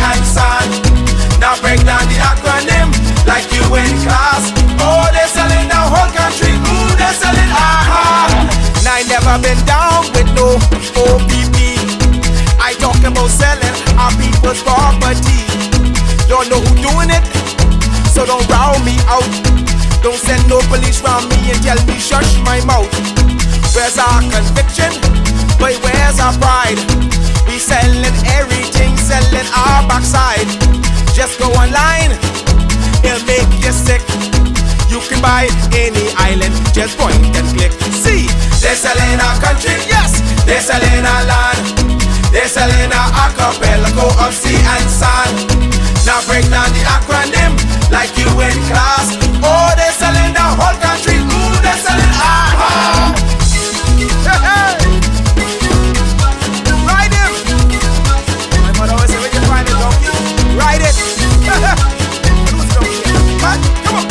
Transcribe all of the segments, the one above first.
and sand. Now break down the acronym like you in class. Oh, they're selling the whole country. Ooh, they're selling aha. Now I never been down with no OPP. I talk about selling our people's property. Don't know who doing it, so don't round me out. Don't send no police round me and tell me shush my mouth. Where's our conviction? But where's our pride? We selling everything, selling our backside. Just go online, it'll make you sick. You can buy any island, just point and click. See, they're selling our country, yes, they're selling our land. They're selling our archipelago of sea and sand. Now break down the acronym like you in class. Oh, they're selling the whole country. Ooh, they're selling aha. Hey, hey. Ride him. My mother always say, when you find a donkey, ride it. Who's the donkey? Man, come on.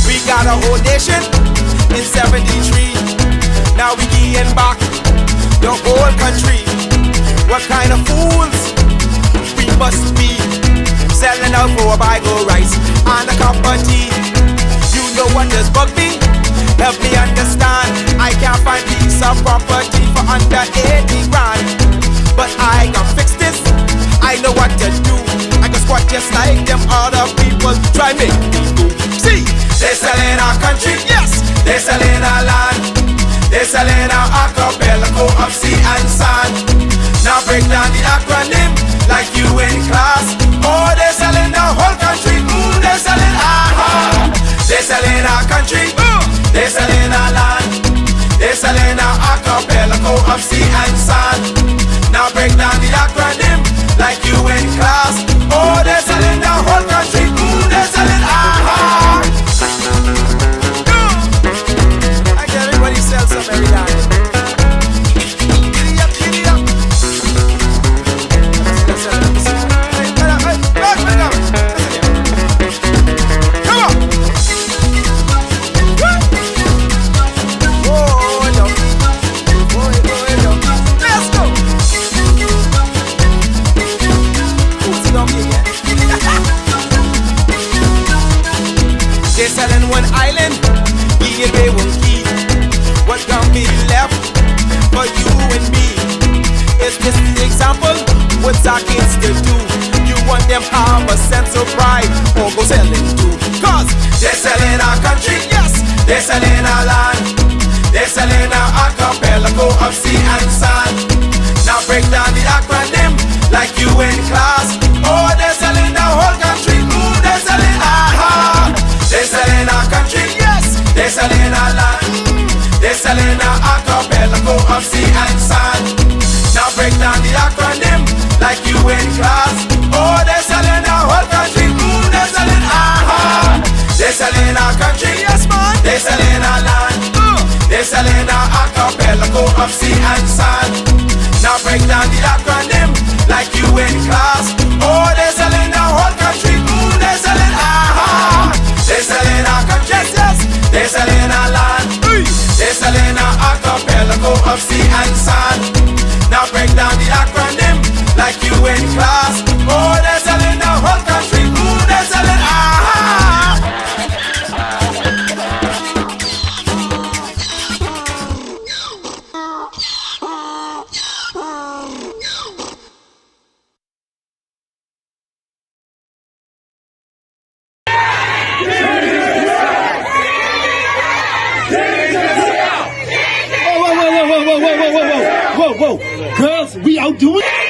We got a whole nation in 73. Now we getting back the whole country. What kind of fools we must be, selling out for a bag of rice and a cup of tea. You know what does bug me? Help me understand. I can't find piece of property for under 80 grand. But I can fix this, I know what to do. I can squat just like them other people try make me do. See, they're selling our country, yes, they're selling our land. They're selling our archipelago of sea and sand. Now break down the acronym like you in class. Oh, they're selling the whole country. Ooh, they're selling aha. They're selling our country. They're selling our land. They're selling our archipelago of sea and sand. Now break down the acronym like you in class. Oh, they're selling the whole country. Ooh, they're selling aha. I get everybody sells some every day. They're selling one island, give away one key. What can be left for you and me? Is this the example? What's our kids to do? You want them have a sense of pride, or go selling too? Cause they're selling our country, yes, they're selling our land. They're selling our archipelago of sea and sand. Now break down the acronym like you in class. Oh, they're selling the whole country. Ooh, they're selling aha. They're selling our country, yes, they're selling our land. They're selling our archipelago of sea and sand. Now break down the acronym like you in class. Oh, they're selling our whole country. Ooh, they're selling aha. They're selling our country, yes man. They're selling our land. They're selling our archipelago of sea and sand. Now break down the acronym like you in class. Oh, they're selling our whole country. Ooh, they're selling aha. They're selling our country, yes, they're selling our land. They're selling our archipelago of sea and sand. Now break down the acronym like you in class. Oh, they're selling the whole country. Ooh, they're selling aha. Whoa, girls, we out doing it.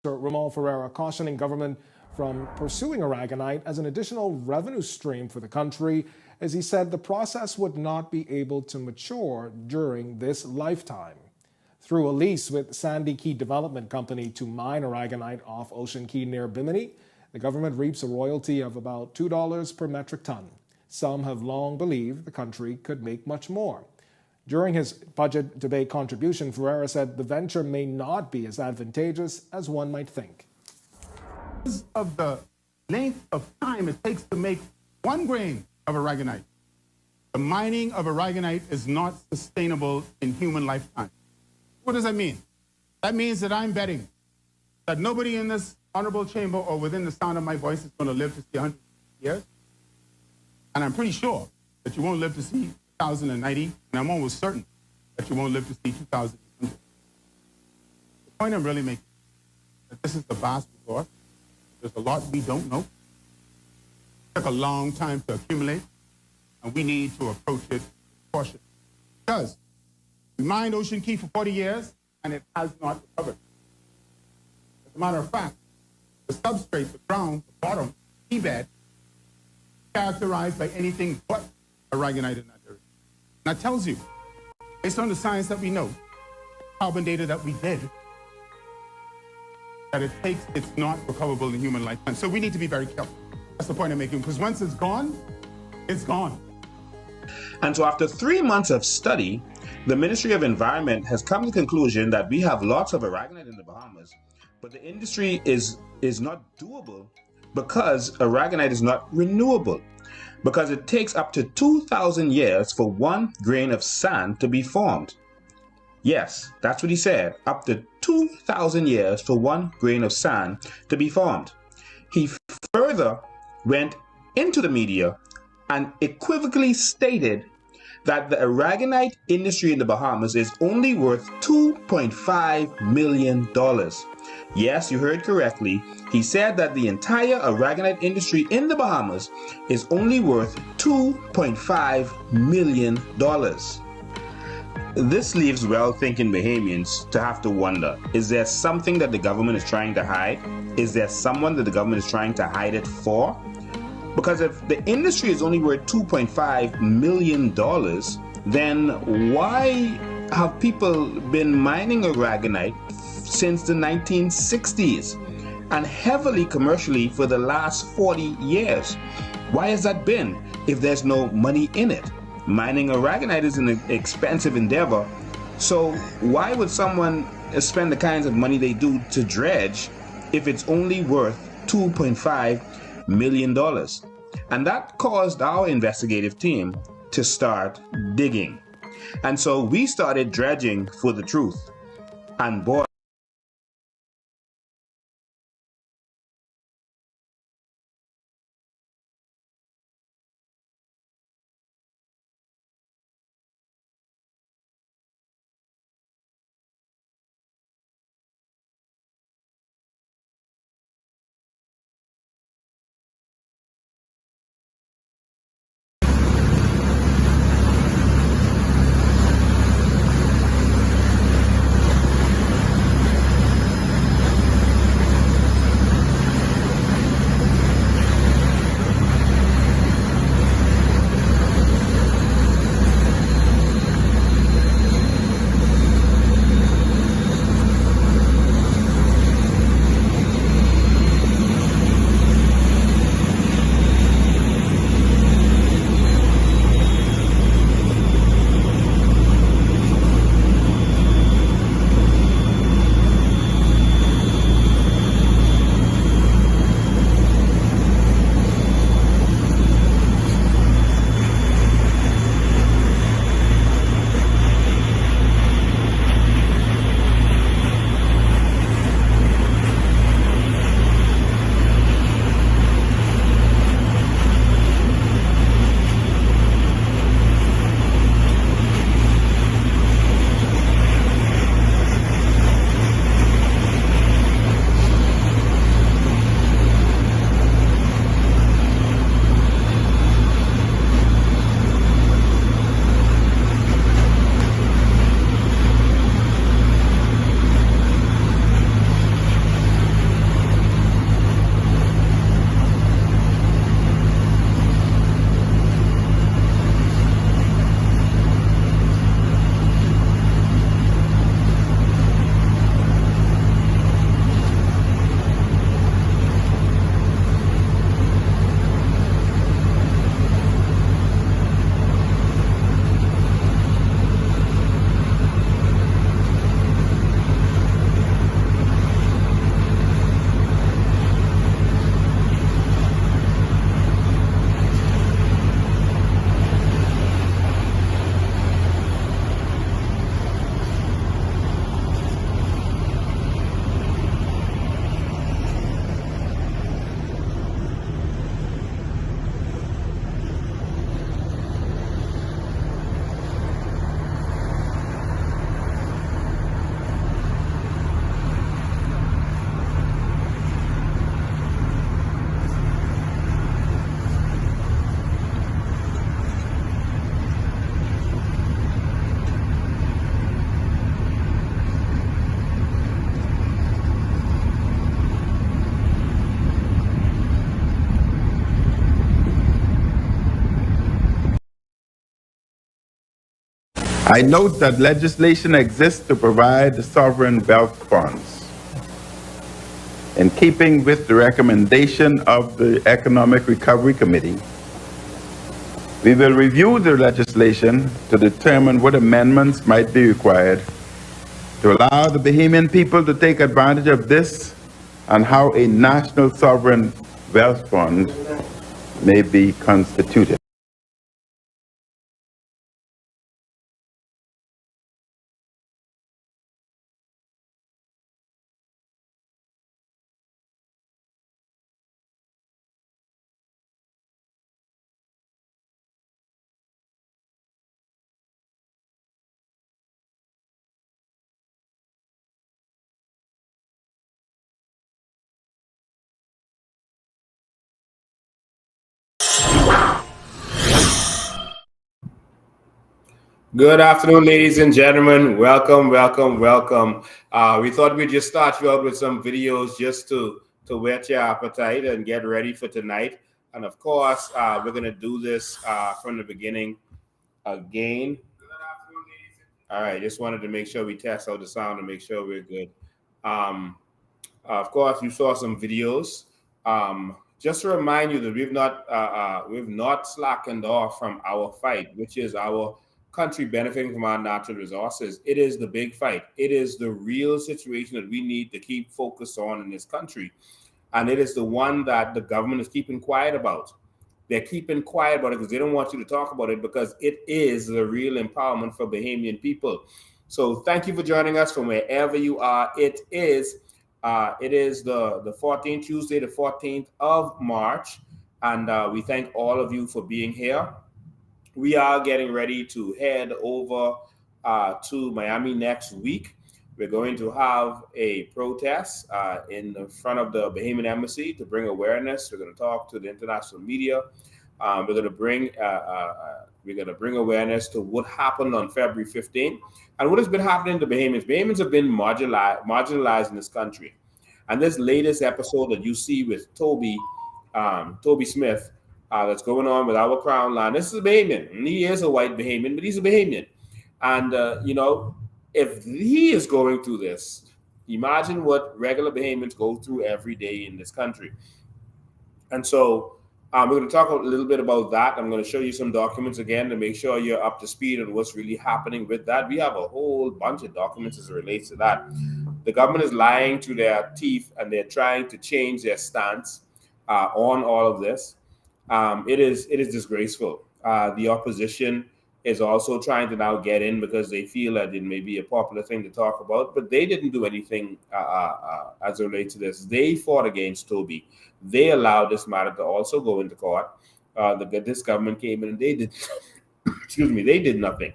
Ramon Ferreira cautioning government from pursuing aragonite as an additional revenue stream for the country, as he said the process would not be able to mature during this lifetime. Through a lease with Sandy Key Development Company to mine aragonite off Ocean Key near Bimini, the government reaps a royalty of about $2 per metric ton. Some have long believed the country could make much more. During his budget debate contribution, Ferreira said the venture may not be as advantageous as one might think. Because of the length of time it takes to make 1 grain of aragonite, the mining of aragonite is not sustainable in human lifetime. What does that mean? That means that I'm betting that nobody in this honorable chamber or within the sound of my voice is going to live to see 100 years. And I'm pretty sure that you won't live to see 2090, and I'm almost certain that you won't live to see 2000. The point I'm really making is that this is the vast resource. There's a lot we don't know. It took a long time to accumulate, and we need to approach it with caution. Because we mined Ocean Key for 40 years, and it has not recovered. As a matter of fact, the substrate, the ground, the bottom, seabed, characterized by anything but aragonite in that area. And that tells you, based on the science that we know, carbon data that we did, that it's not recoverable in human lifetime. So we need to be very careful. That's the point I'm making, because once it's gone, it's gone. And so after 3 months of study, the Ministry of Environment has come to the conclusion that we have lots of aragonite in the Bahamas, but the industry is not doable because aragonite is not renewable, because it takes up to 2,000 years for 1 grain of sand to be formed. Yes, that's what he said, up to 2,000 years for 1 grain of sand to be formed. He further went into the media and equivocally stated that the aragonite industry in the Bahamas is only worth $2.5 million. Yes, you heard correctly. He said that the entire aragonite industry in the Bahamas is only worth $2.5 million. This leaves well-thinking Bahamians to have to wonder, is there something that the government is trying to hide? Is there someone that the government is trying to hide it for? Because if the industry is only worth $2.5 million, then why have people been mining aragonite since the 1960s and heavily commercially for the last 40 years? Why has that been if there's no money in it? Mining aragonite is an expensive endeavor, so why would someone spend the kinds of money they do to dredge if it's only worth $2.5 million? And that caused our investigative team to start digging. And so we started dredging for the truth. And boy, I note that legislation exists to provide the sovereign wealth funds. In keeping with the recommendation of the Economic Recovery Committee, we will review the legislation to determine what amendments might be required to allow the Bahamian people to take advantage of this and how a national sovereign wealth fund may be constituted. Good afternoon, ladies and gentlemen. Welcome, welcome, welcome. We thought we'd just start you out with some videos just to whet your appetite and get ready for tonight. And of course, we're going to do this from the beginning again. All right, just wanted to make sure we test out the sound and make sure we're good. Of course, you saw some videos. Just to remind you that we've not slackened off from our fight, which is our country benefiting from our natural resources. It is the big fight. It is the real situation that we need to keep focused on in this country. And it is the one that the government is keeping quiet about. They're keeping quiet about it because they don't want you to talk about it, because it is the real empowerment for Bahamian people. So thank you for joining us from wherever you are. It is the 14th, Tuesday, the 14th of March. And we thank all of you for being here. We are getting ready to head over to Miami next week. We're going to have a protest in front of the Bahamian Embassy to bring awareness. We're going to talk to the international media. We're going to bring awareness to what happened on February 15th and what has been happening to Bahamians. Bahamians have been marginalized in this country. And this latest episode that you see with Toby Smith, that's going on with our crown line. This is a Bahamian. And he is a white Bahamian, but he's a Bahamian. And, if he is going through this, imagine what regular Bahamians go through every day in this country. And so we're going to talk a little bit about that. I'm going to show you some documents again to make sure you're up to speed on what's really happening with that. We have a whole bunch of documents as it relates to that. The government is lying to their teeth, and they're trying to change their stance on all of this. It is disgraceful. The opposition is also trying to now get in because they feel that it may be a popular thing to talk about, but they didn't do anything as it relates to this. They fought against Toby. They allowed this matter to also go into court. This government came in and they did, they did nothing.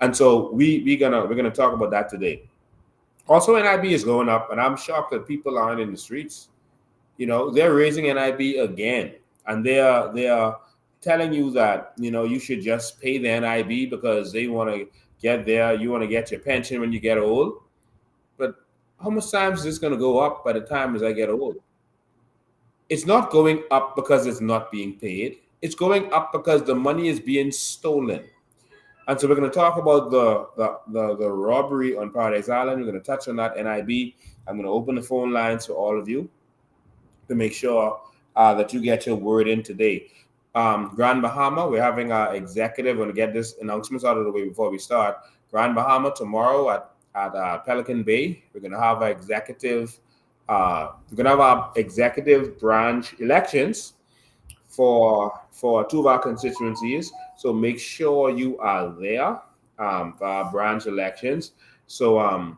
And so we're gonna talk about that today. Also, NIB is going up, and I'm shocked that people aren't in the streets. They're raising NIB again. And they are telling you that, you should just pay the NIB because they want to get there. You want to get your pension when you get old. But how much time is this going to go up by the time as I get old? It's not going up because it's not being paid. It's going up because the money is being stolen. And so we're going to talk about the robbery on Paradise Island. We're going to touch on that NIB. I'm going to open the phone lines for all of you to make sure that you get your word in today. Grand Bahama, we're having our executive. We're going to get this announcements out of the way before we start. Grand Bahama tomorrow at Pelican Bay. We're going to have our executive. We're going to have our executive branch elections for two of our constituencies. So make sure you are there for our branch elections. So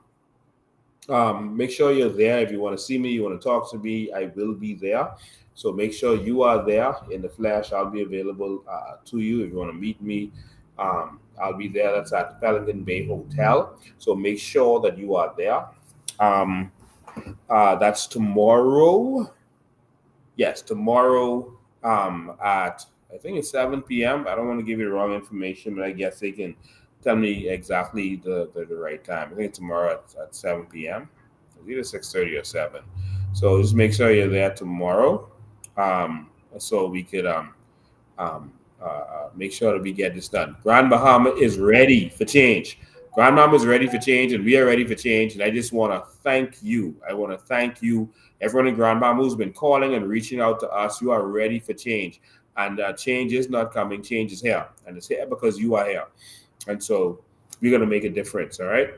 make sure you're there. If you want to see me, you want to talk to me, I will be there. So make sure you are there in the flesh. I'll be available to you. If you want to meet me, I'll be there. That's at the Pelican Bay Hotel. So make sure that you are there. That's tomorrow. Yes, tomorrow at, I think it's 7 p.m. I don't want to give you the wrong information, but I guess they can tell me exactly the right time. I think tomorrow at 7 p.m. It's either 6:30 or 7. So just make sure you're there tomorrow, so we could make sure that we get this done. Grand Bahama is ready for change. Grand Bahama is ready for change, and we are ready for change. And I just want to thank you. I want to thank you, everyone in Grand Bahama who's been calling and reaching out to us. You are ready for change. And change is not coming. Change is here. And it's here because you are here. And so we're going to make a difference, all right?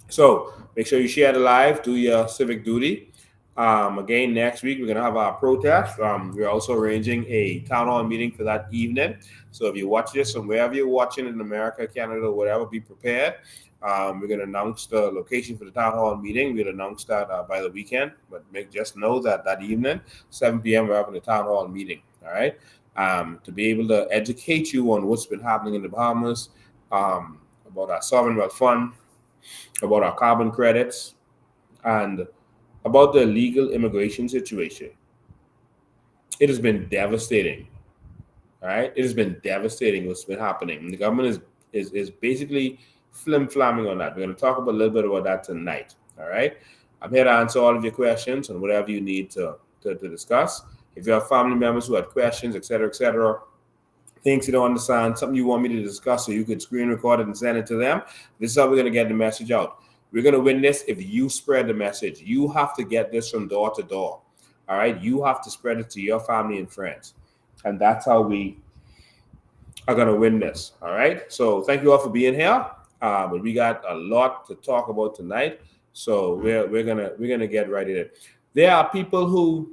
So make sure you share the live, do your civic duty. Again, next week, we're going to have our protest. We're also arranging a town hall meeting for that evening. So if you watch this from wherever you're watching in America, Canada, whatever, be prepared. We're going to announce the location for the town hall meeting. We'll announce that by the weekend. But just know that that evening, 7 p.m., we're having a town hall meeting, all right? To be able to educate you on what's been happening in the Bahamas, about our sovereign wealth fund, about our carbon credits, and about the illegal immigration situation. It has been devastating. All right, it has been devastating what's been happening. And the government is basically flim-flamming on that. We're going to talk a little bit about that tonight. All right, I'm here to answer all of your questions and whatever you need to discuss. If you have family members who have questions, etc., things you don't understand, something you want me to discuss, so you could screen record it and send it to them. This is how we're going to get the message out. We're going to win this if you spread the message. You have to get this from door to door. All right, you have to spread it to your family and friends. And that's how we are going to win this. All right. So thank you all for being here. But we got a lot to talk about tonight. So we're gonna get right in it. There are people who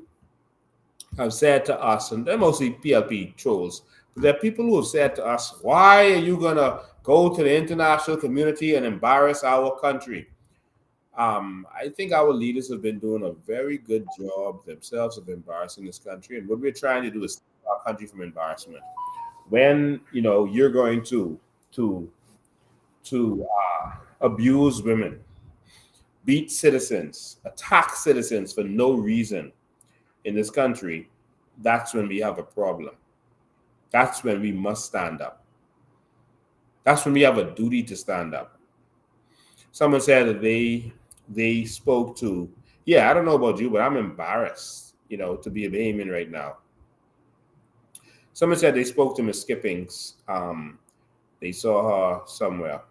have said to us, and they're mostly PLP trolls, but there are people who have said to us, why are you gonna go to the international community and embarrass our country? I think our leaders have been doing a very good job themselves of embarrassing this country. And what we're trying to do is stop our country from embarrassment. When you're going to abuse women, beat citizens, attack citizens for no reason in this country, that's when we have a problem. That's when we must stand up. That's when we have a duty to stand up. Someone said that they spoke to, I don't know about you, but I'm embarrassed, to be a Bahamian right now. Someone said they spoke to Miss Skippings. They saw her somewhere,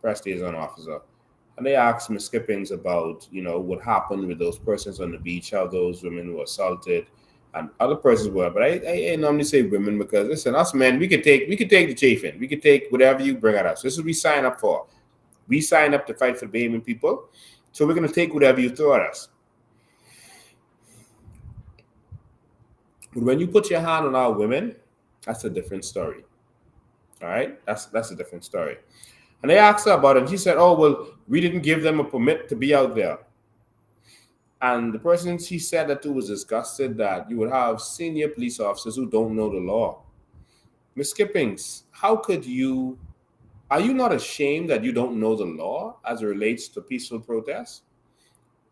press liaison officer, and they asked Miss Skippings about, what happened with those persons on the beach, how those women were assaulted, and other persons were. But I normally say women because, listen, us men, we could take the chafing. We could take whatever you bring at us. This is what we sign up for. We sign up to fight for the Bahamian people, so we're going to take whatever you throw at us. But when you put your hand on our women, that's a different story. All right? That's a different story. And they asked her about it, and she said, oh, well, we didn't give them a permit to be out there. And the person she said that to was disgusted that you would have senior police officers who don't know the law. Ms. Skippings, are you not ashamed that you don't know the law as it relates to peaceful protests?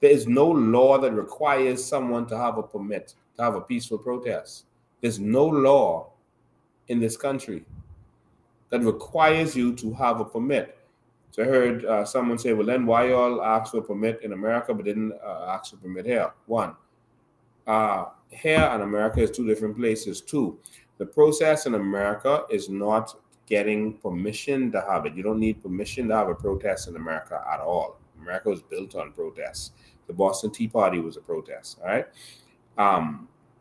There is no law that requires someone to have a permit to have a peaceful protest. There's no law in this country that requires you to have a permit. So I heard someone say, well, then why y'all ask for a permit in America but didn't ask for a permit here? One, here and America is two different places. Two, the process in America is not getting permission to have it. You don't need permission to have a protest in America at all. America was built on protests. The Boston Tea Party was a protest, all right?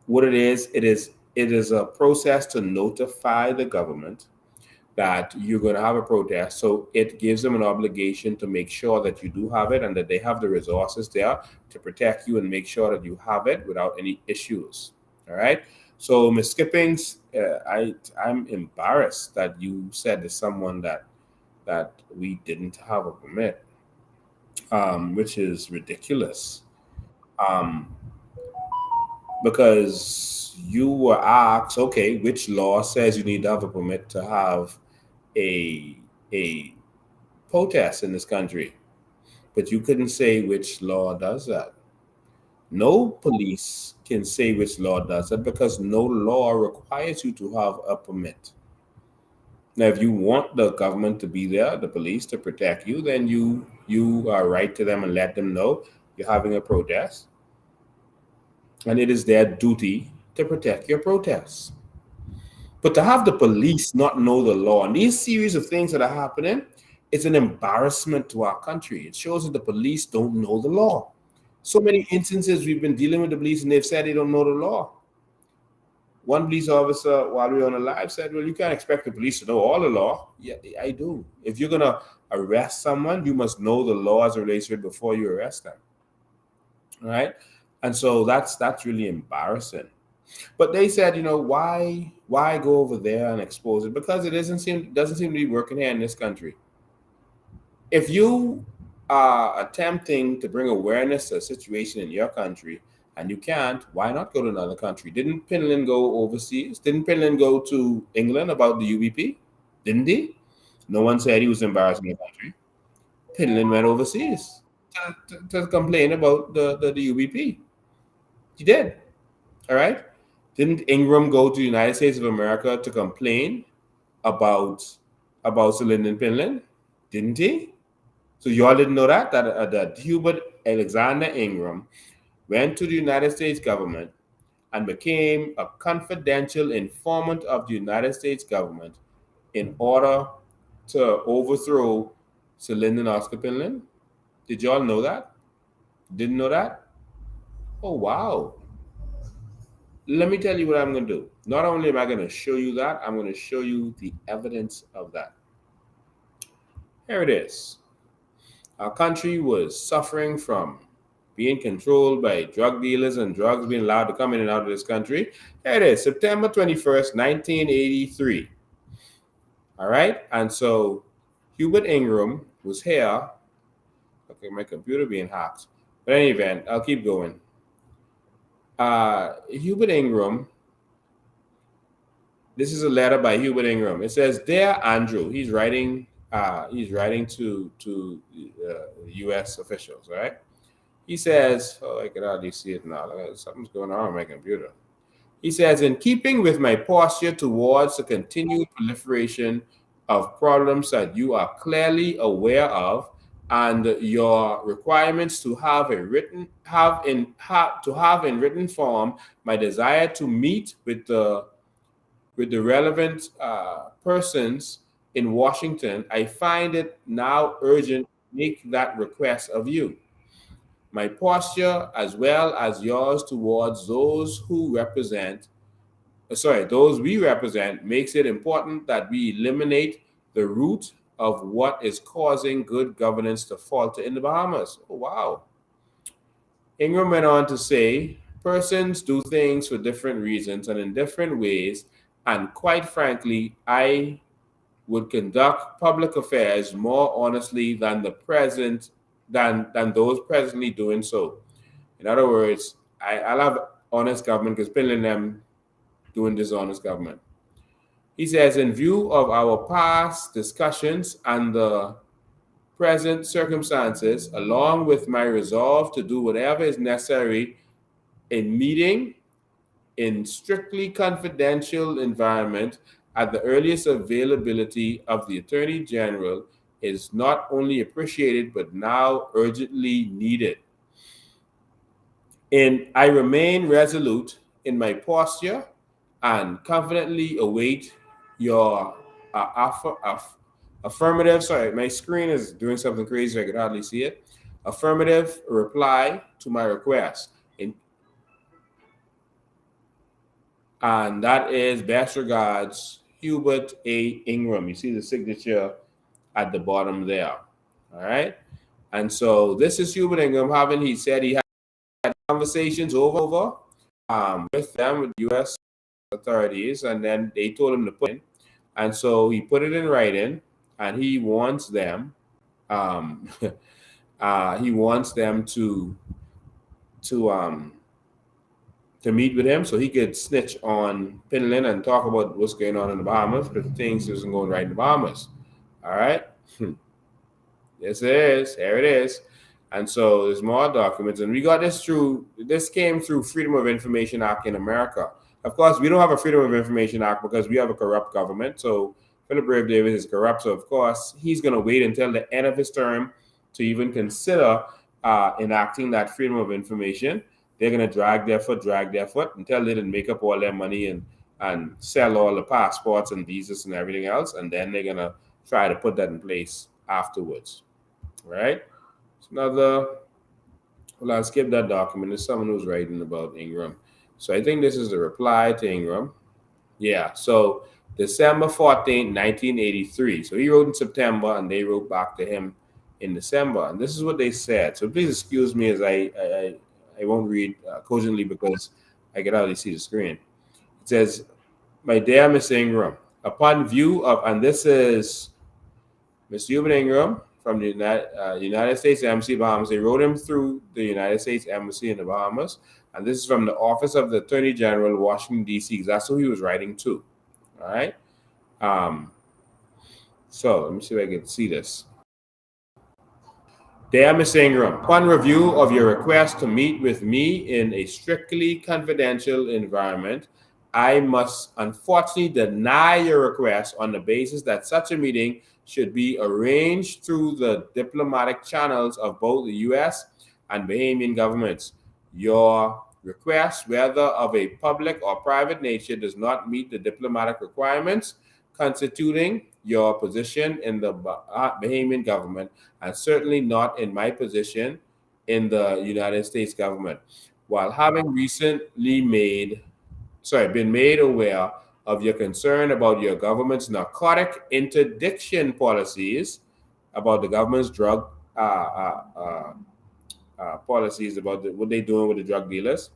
What it is a process to notify the government that you're going to have a protest. So it gives them an obligation to make sure that you do have it and that they have the resources there to protect you and make sure that you have it without any issues. All right. So Ms. Skippings, I'm embarrassed that you said to someone that we didn't have a permit, which is ridiculous. Because you were asked, okay, which law says you need to have a permit to have a protest in this country? But you couldn't say which law does that. No police can say which law does that because no law requires you to have a permit. Now, if you want the government to be there, the police to protect you, then you write to them and let them know you're having a protest. And it is their duty to protect your protests. But to have the police not know the law and these series of things that are happening, it's an embarrassment to our country. It shows that the police don't know the law. So many instances we've been dealing with the police and they've said they don't know the law. One police officer, while we were on the live, said, well, you can't expect the police to know all the law. Yeah, I do. If you're going to arrest someone, you must know the law as it relates to it before you arrest them. All right? And so that's really embarrassing. But they said, why go over there and expose it? Because it doesn't seem to be working here in this country. If you are attempting to bring awareness to a situation in your country and you can't, why not go to another country? Didn't Pinland go overseas? Didn't Pinland go to England about the UBP? Didn't he? No one said he was embarrassing the country. Pinland went overseas to complain about the UBP. He did. All right? Didn't Ingram go to the United States of America to complain about Sir Lyndon Pinland? Didn't he? So y'all didn't know that Hubert Alexander Ingram went to the United States government and became a confidential informant of the United States government in order to overthrow Sir Lyndon Oscar Pinland? Did y'all know that? Didn't know that? Oh, wow. Let me tell you what I'm going to do. Not only am I going to show you that, I'm going to show you the evidence of that. Here it is. Our country was suffering from being controlled by drug dealers and drugs being allowed to come in and out of this country. Here it is, September 21st, 1983. All right? And so Hubert Ingram was here. Okay, my computer being hacked. But in any event, I'll keep going. Hubert Ingram, this is a letter by Hubert Ingram. It says, "Dear Andrew," he's writing to U.S. officials, right? He says, oh, I can hardly see it now. Something's going on my computer. He says, "In keeping with my posture towards the continued proliferation of problems that you are clearly aware of, and your requirements to have in written form my desire to meet with the relevant persons in Washington, I find it now urgent to make that request of you. My posture, as well as yours towards those we represent, makes it important that we eliminate the root of what is causing good governance to falter in the Bahamas." Oh, wow. Ingram went on to say, "Persons do things for different reasons and in different ways, and quite frankly, I would conduct public affairs more honestly than those presently doing so." In other words, I'll have honest government because Pinland them doing dishonest government. He says, "In view of our past discussions and the present circumstances, along with my resolve to do whatever is necessary in meeting in strictly confidential environment at the earliest availability of the Attorney General is not only appreciated but now urgently needed. And I remain resolute in my posture and confidently await your affirmative." Sorry, my screen is doing something crazy. I could hardly see it. "Affirmative reply to my request." And that is, "Best regards, Hubert A. Ingram." You see the signature at the bottom there. All right. And so this is Hubert Ingram he said he had conversations over with them, with U.S. authorities, and then they told him to put it in. And so he put it in writing, and he wants them to meet with him so he could snitch on Pinland and talk about what's going on in the Bahamas, because things isn't going right in the Bahamas. All right. Yes, it is. Here it is. And so there's more documents, and we got this came through Freedom of Information Act in America. Of course, we don't have a Freedom of Information Act because we have a corrupt government. So Philip Brave Davis is corrupt. So of course, he's going to wait until the end of his term to even consider enacting that Freedom of Information. they're going to drag their foot until they didn't make up all their money and sell all the passports and visas and everything else. And then they're going to try to put that in place afterwards. Right? It's another, well, I'll skip that document. There's someone who's writing about Ingram. So I think this is the reply to Ingram. Yeah, so December 14th, 1983. So he wrote in September and they wrote back to him in December. And this is what they said. So please excuse me as I won't read cogently because I can hardly see the screen. It says, "My dear Miss Ingram, upon view of," and this is Mr. Hubert Ingram from the United States Embassy, Bahamas. They wrote him through the United States Embassy in the Bahamas. And this is from the Office of the Attorney General, Washington, D.C., because that's who he was writing to. All right? So let me see if I can see this. "Dear Ms. Ingram, upon review of your request to meet with me in a strictly confidential environment, I must unfortunately deny your request on the basis that such a meeting should be arranged through the diplomatic channels of both the U.S. and Bahamian governments. Your request, whether of a public or private nature, does not meet the diplomatic requirements constituting your position in the Bahamian government, and certainly not in my position in the United States government. While having recently been made aware of your concern about your government's narcotic interdiction policies, about the government's drug policies, about what they're doing with the drug dealers,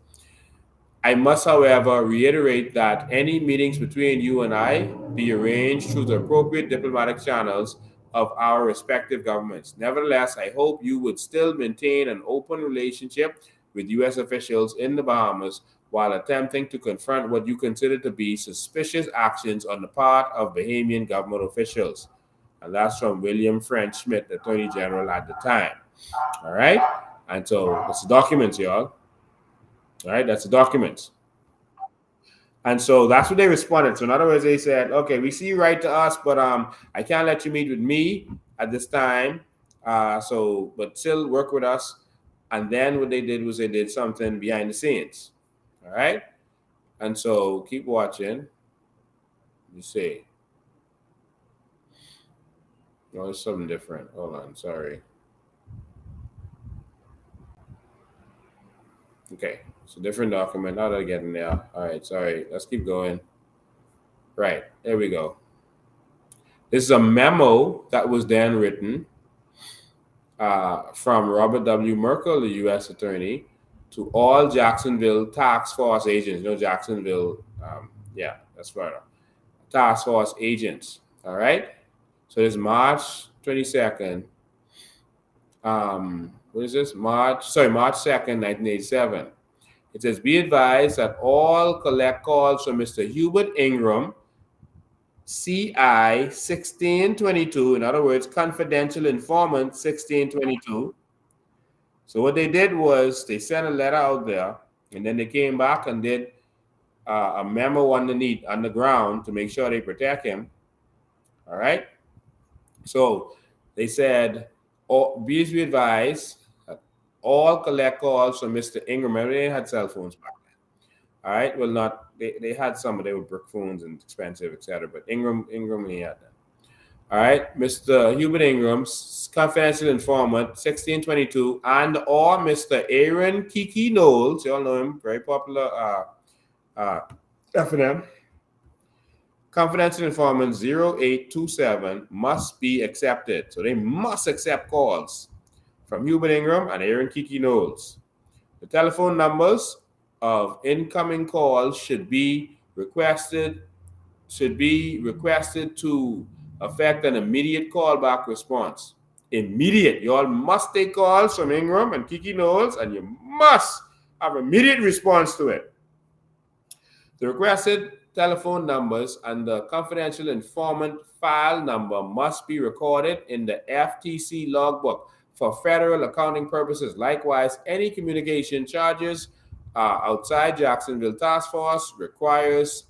I must, however, reiterate that any meetings between you and I be arranged through the appropriate diplomatic channels of our respective governments. Nevertheless, I hope you would still maintain an open relationship with U.S. officials in the Bahamas while attempting to confront what you consider to be suspicious actions on the part of Bahamian government officials." And that's from William French Smith, Attorney General at the time. All right? And so that's the documents, y'all. All right, that's the documents. And so that's what they responded. So in other words, they said, okay, we see you write to us, but I can't let you meet with me at this time. But still work with us. And then what they did was they did something behind the scenes. All right. And so keep watching. You see. No, it's something different. Hold on. Sorry. Okay. It's a different document. How did I get in there? All right. Sorry. Let's keep going. Right. There we go. This is a memo that was then written from Robert W. Merkel, the U.S. attorney, to all Jacksonville task force agents. You know, Jacksonville, that's Florida. Task force agents. All right. So it's March 22nd. What is this? March 2nd, 1987. It says, be advised that all collect calls from Mr. Hubert Ingram, CI 1622, in other words, confidential informant 1622. So what they did was they sent a letter out there, and then they came back and did a memo underneath, on the ground, to make sure they protect him. All right? So they said, be advised that all collect calls from Mr. Ingram. Remember, they had cell phones back then. All right? Well, not, they had some, but they were brick phones and expensive, etc. But Ingram, he had them. All right? Mr. Hubert Ingram, confidential informant, 1622, and or Mr. Aaron Kiki Knowles, you all know him, very popular F&M. Confidential informant 0827 must be accepted. So they must accept calls from Hubert Ingram and Aaron Kiki Knowles. The telephone numbers of incoming calls should be requested to affect an immediate callback response. Immediate. You all must take calls from Ingram and Kiki Knowles, and you must have immediate response to it. The requested telephone numbers and the confidential informant file number must be recorded in the FTC logbook for federal accounting purposes. Likewise, any communication charges outside Jacksonville Task Force requires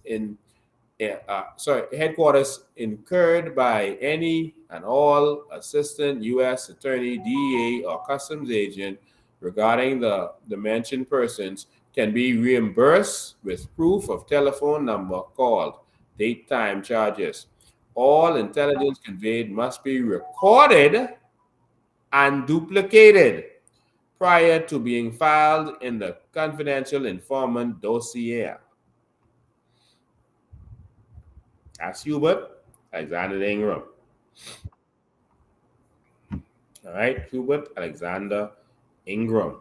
headquarters incurred by any and all assistant U.S. attorney, DEA, or customs agent regarding the mentioned persons can be reimbursed with proof of telephone number called, date, time, charges. All intelligence conveyed must be recorded and duplicated prior to being filed in the confidential informant dossier. That's Hubert Alexander Ingram. All right, Hubert Alexander Ingram.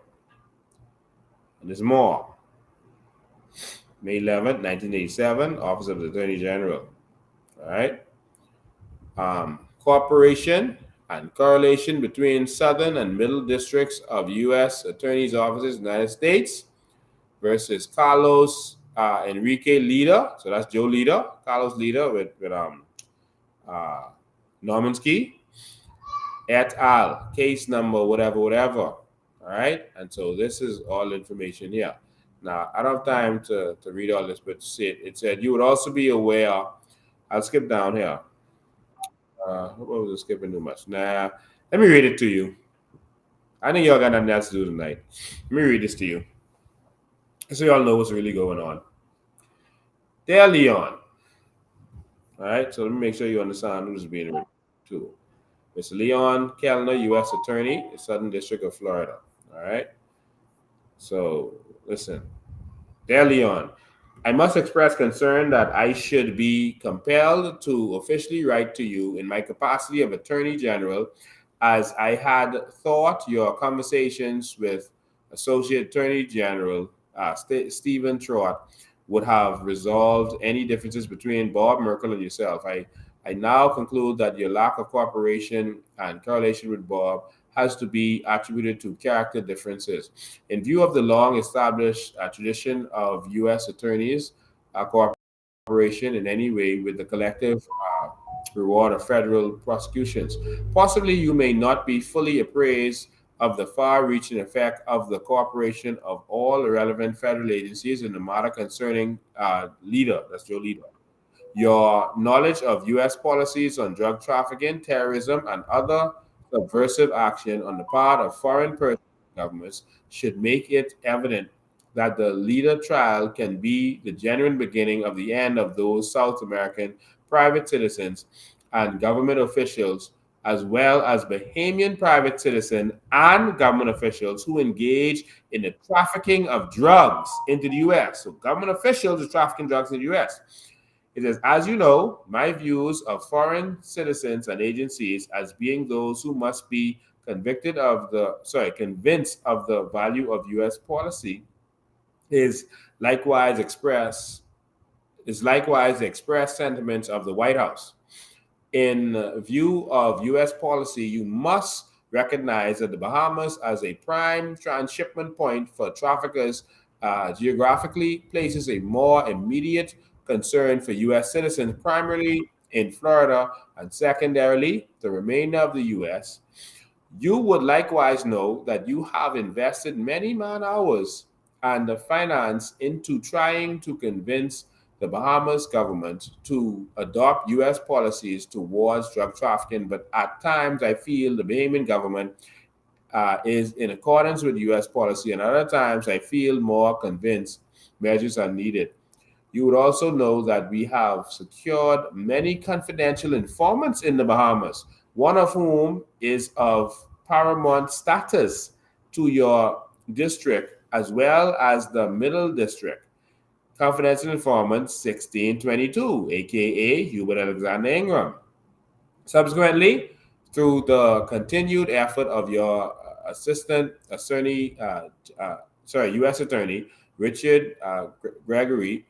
And there's more. May 11th, 1987, Office of the Attorney General. All right. Cooperation and correlation between Southern and Middle Districts of U.S. Attorney's Offices, United States, versus Carlos Enrique Lida. So that's Joe Lida, Carlos Lida with Normansky et al. Case number whatever. All right. And so this is all information here. Now, I don't have time to read all this, but it said you would also be aware. I'll skip down here. What was I skipping too much? Nah, let me read it to you. I think y'all got nothing else to do tonight. Let me read this to you so y'all know what's really going on. Dear Leon. All right, so let me make sure you understand who's being written to. Mr. Leon Kellner, U.S. Attorney, Southern District of Florida. All right. So listen, dear Leon, I must express concern that I should be compelled to officially write to you in my capacity of Attorney General, as I had thought your conversations with Associate Attorney General Stephen Trott would have resolved any differences between Bob Merkel and yourself. I now conclude that your lack of cooperation and correlation with Bob has to be attributed to character differences. In view of the long-established tradition of U.S. attorneys cooperation in any way with the collective reward of federal prosecutions, possibly you may not be fully appraised of the far-reaching effect of the cooperation of all relevant federal agencies in the matter concerning Lida, that's Joe Lida. Your knowledge of U.S. policies on drug trafficking, terrorism, and other subversive action on the part of foreign governments should make it evident that the Lida trial can be the genuine beginning of the end of those South American private citizens and government officials, as well as Bahamian private citizens and government officials who engage in the trafficking of drugs into the U.S. So government officials are trafficking drugs in the U.S. It says, as you know, my views of foreign citizens and agencies as being those who must be convinced of the value of U.S. policy is likewise the express sentiments of the White House. In view of U.S. policy, you must recognize that the Bahamas as a prime transshipment point for traffickers geographically places a more immediate concern for U.S. citizens, primarily in Florida, and secondarily, the remainder of the U.S. You would likewise know that you have invested many man-hours and the finance into trying to convince the Bahamas government to adopt U.S. policies towards drug trafficking, but at times I feel the Bahamian government is in accordance with U.S. policy, and other times I feel more convinced measures are needed. You would also know that we have secured many confidential informants in the Bahamas, one of whom is of paramount status to your district as well as the Middle District. Confidential informant 1622, aka Hubert Alexander Ingram. Subsequently, through the continued effort of your Assistant Attorney, U.S. Attorney Richard Gregory,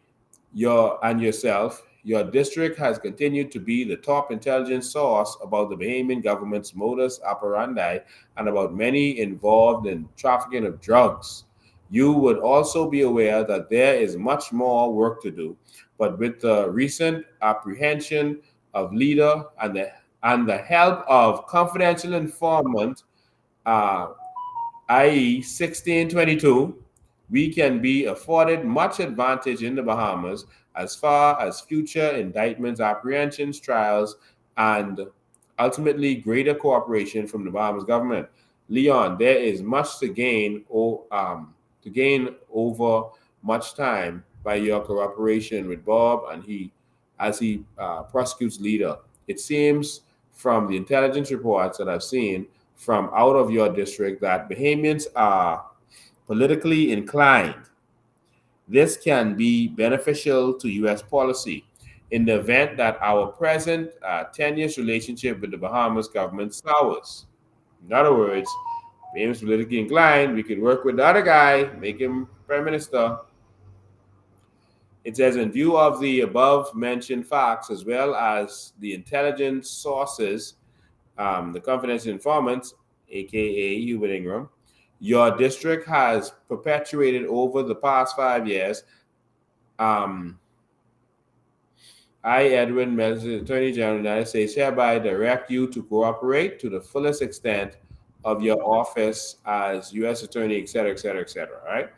and yourself, your district has continued to be the top intelligence source about the Bahamian government's modus operandi and about many involved in trafficking of drugs. You would also be aware that there is much more work to do, but with the recent apprehension of Lida and the help of confidential informant, i.e. 1622, we can be afforded much advantage in the Bahamas as far as future indictments, apprehensions, trials, and ultimately greater cooperation from the Bahamas government. Leon, there is much to gain over much time by your cooperation with Bob and he prosecutes leader. It seems from the intelligence reports that I've seen from out of your district that Bahamians are politically inclined. This can be beneficial to U.S. policy in the event that our present tenuous relationship with the Bahamas government sours. In other words, James politically inclined, we could work with the other guy, make him prime minister. It says, in view of the above mentioned facts, as well as the intelligence sources, the confidential informants, aka Hubert Ingram, your district has perpetuated over the past 5 years. I, Edwin Melton, Attorney General of the United States, hereby direct you to cooperate to the fullest extent of your office as U.S. Attorney, et cetera, et cetera, et cetera, right?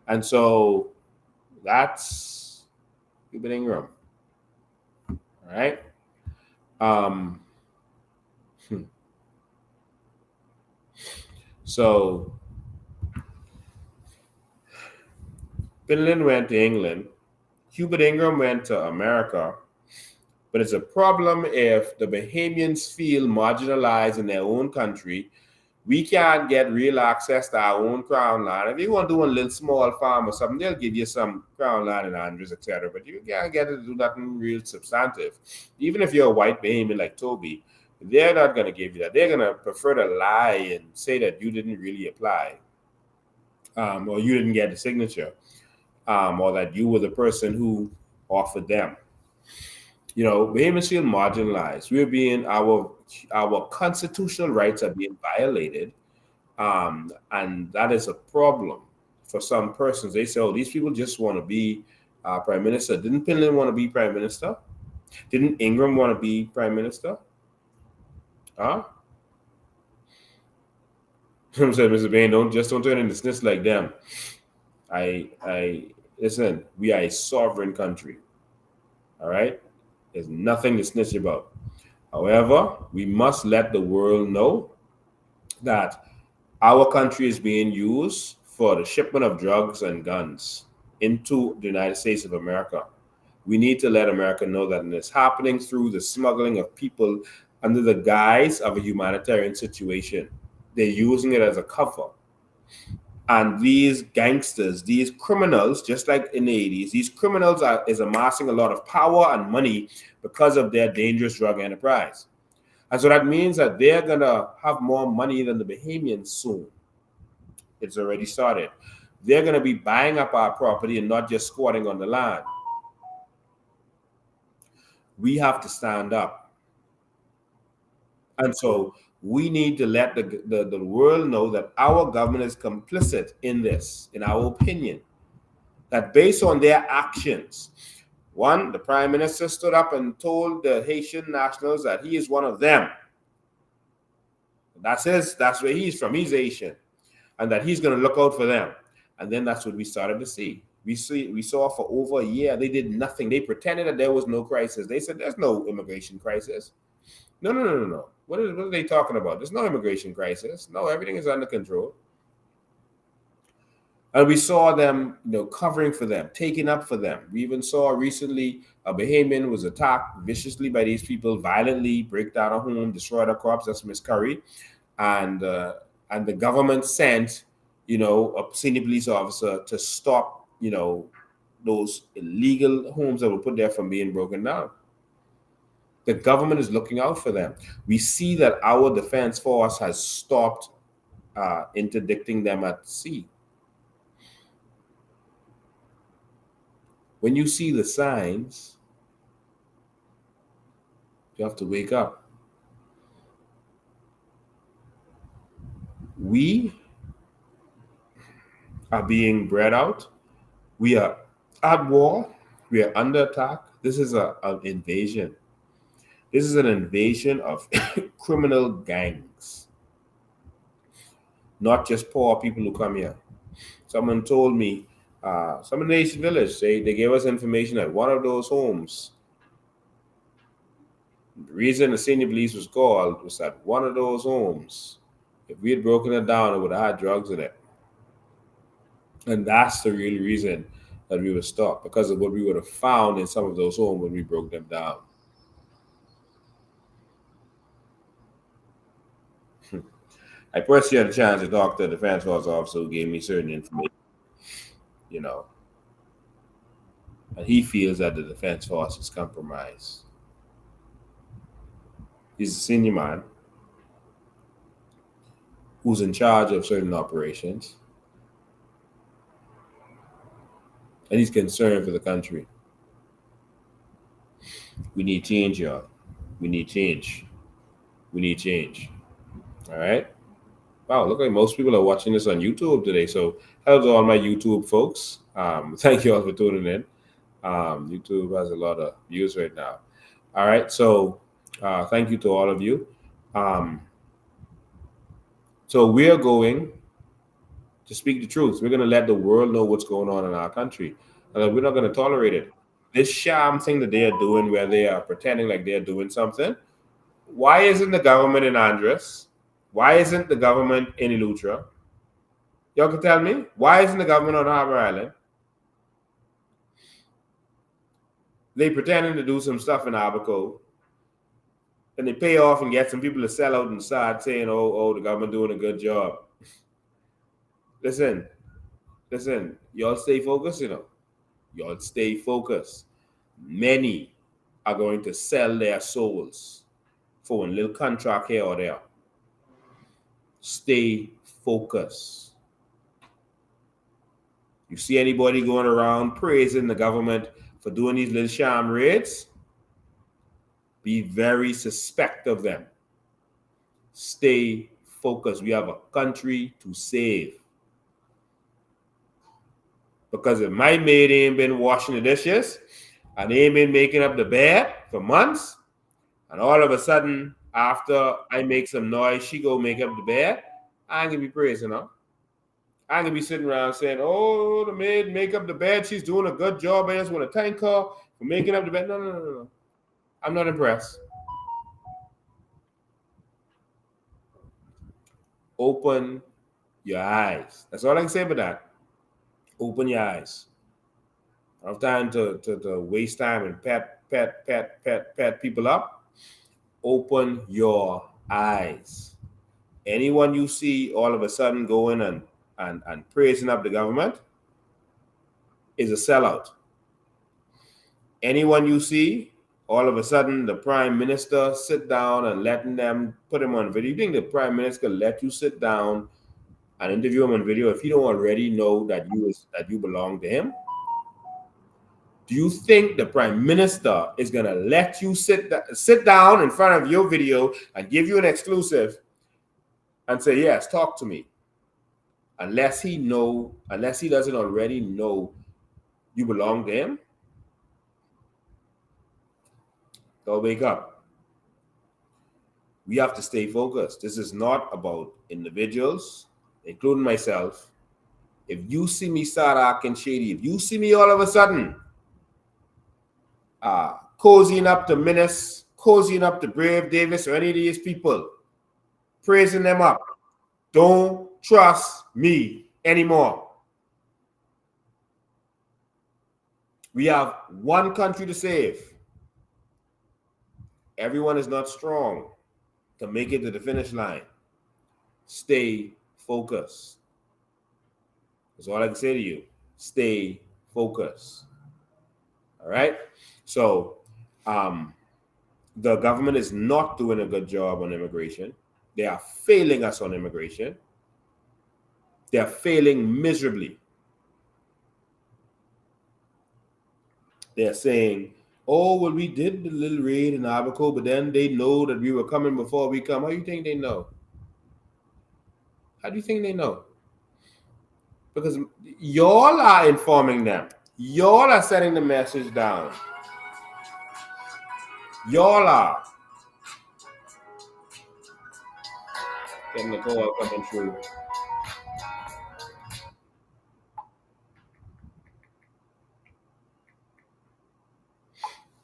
And so that's Hubert Ingram, all right? So Finland went to England. Hubert Ingram went to America. But it's a problem if the Bahamians feel marginalized in their own country. We can't get real access to our own crown land. If you want to do a little small farm or something, they'll give you some crown land in Andrews, etc. But you can't get to do nothing real substantive. Even if you're a white Bahamian like Toby, they're not going to give you that. They're going to prefer to lie and say that you didn't really apply, or you didn't get the signature, or that you were the person who offered them. You know, Bahamians feel marginalized. We're being our constitutional rights are being violated, and that is a problem for some persons. They say, "Oh, these people just want to be prime minister." Didn't Finland want to be prime minister? Didn't Ingram want to be prime minister? Huh? I'm saying, Mr. Bain, don't turn into snitch like them. I listen. We are a sovereign country. All right. There's nothing to snitch about. However, we must let the world know that our country is being used for the shipment of drugs and guns into the United States of America. We need to let America know that it's happening through the smuggling of people under the guise of a humanitarian situation. They're using it as a cover. And these gangsters, these criminals, just like in the 80s, these criminals is amassing a lot of power and money because of their dangerous drug enterprise. And so that means that they're going to have more money than the Bahamians soon. It's already started. They're going to be buying up our property and not just squatting on the land. We have to stand up. And so we need to let the world know that our government is complicit in this, in our opinion, that based on their actions, one, the prime minister stood up and told the Haitian nationals that he is one of them. That's where he's from. He's Haitian. And that he's going to look out for them. And then that's what we started to see. We saw for over a year, they did nothing. They pretended that there was no crisis. They said there's no immigration crisis. No. What are they talking about? There's no immigration crisis. No, everything is under control. And we saw them, covering for them, taking up for them. We even saw recently a Bahamian was attacked viciously by these people, violently break down a home, destroy the crops. That's Miss Curry, and the government sent, a senior police officer to stop, those illegal homes that were put there from being broken down. The government is looking out for them. We see that our defense force has stopped interdicting them at sea. When you see the signs, you have to wake up. We are being bred out. We are at war. We are under attack. This is an invasion. This is an invasion of criminal gangs, not just poor people who come here. Someone told me, some in the Asian village, they gave us information that one of those homes, the reason the senior police was called was that one of those homes, If we had broken it down, it would have had drugs in it. And that's the real reason that we were stopped, because of what we would have found in some of those homes when we broke them down. I personally had a chance to talk to the defense force officer who gave me certain information, you know, and he feels that the defense force is compromised. He's a senior man who's in charge of certain operations, and he's concerned for the country. We need change, y'all. We need change. We need change. All right. Wow, look like most people are watching this on YouTube today. So hello to all my YouTube folks. Thank you all for tuning in. YouTube has a lot of views right now. All right. So thank you to all of you. So we are going to speak the truth. We're going to let the world know what's going on in our country. And we're not going to tolerate it. This sham thing that they are doing, where they are pretending like they're doing something. Why isn't the government in Andres? Why isn't the government in Eleuthera? Y'all can tell me. Why isn't the government on Harbor Island? They pretending to do some stuff in Abaco, and they pay off and get some people to sell out and start saying, oh, the government doing a good job. Listen, y'all stay focused, Y'all stay focused. Many are going to sell their souls for a little contract here or there. Stay focused. You see anybody going around praising the government for doing these little sham raids? Be very suspect of them. Stay focused. We have a country to save. Because if my maid ain't been washing the dishes and ain't been making up the bed for months, and all of a sudden, after I make some noise, she go make up the bed, I ain't gonna be praising her. I ain't gonna be sitting around saying, oh, the maid make up the bed, she's doing a good job, I just want to thank her for making up the bed. No. I'm not impressed. Open your eyes. That's all I can say about that. Open your eyes. I don't have time to waste time and pat people up. Open your eyes. Anyone you see all of a sudden going and praising up the government is a sellout. Anyone you see all of a sudden the prime minister sit down and letting them put him on video. You think the prime minister let you sit down and interview him on video if you don't already know that you belong to him? Do you think the prime minister is gonna let you sit down in front of your video and give you an exclusive and say, yes, talk to me, unless he doesn't already know you belong to him? Go wake up. We have to stay focused. This is not about individuals, including myself. If you see me start acting shady, if you see me all of a sudden cozying up to Minnis, cozying up to Brave Davis or any of these people, praising them up, don't trust me anymore. We have one country to save. Everyone is not strong to make it to the finish line. Stay focused. That's all I can say to you. Stay focused. All right? So, the government is not doing a good job on immigration. They are failing us on immigration. They are failing miserably. They're saying, oh, well, we did the little raid in Abaco, but then they know that we were coming before we come. How do you think they know? How do you think they know? Because y'all are informing them. Y'all are sending the message down. Y'all are. Getting the call coming through.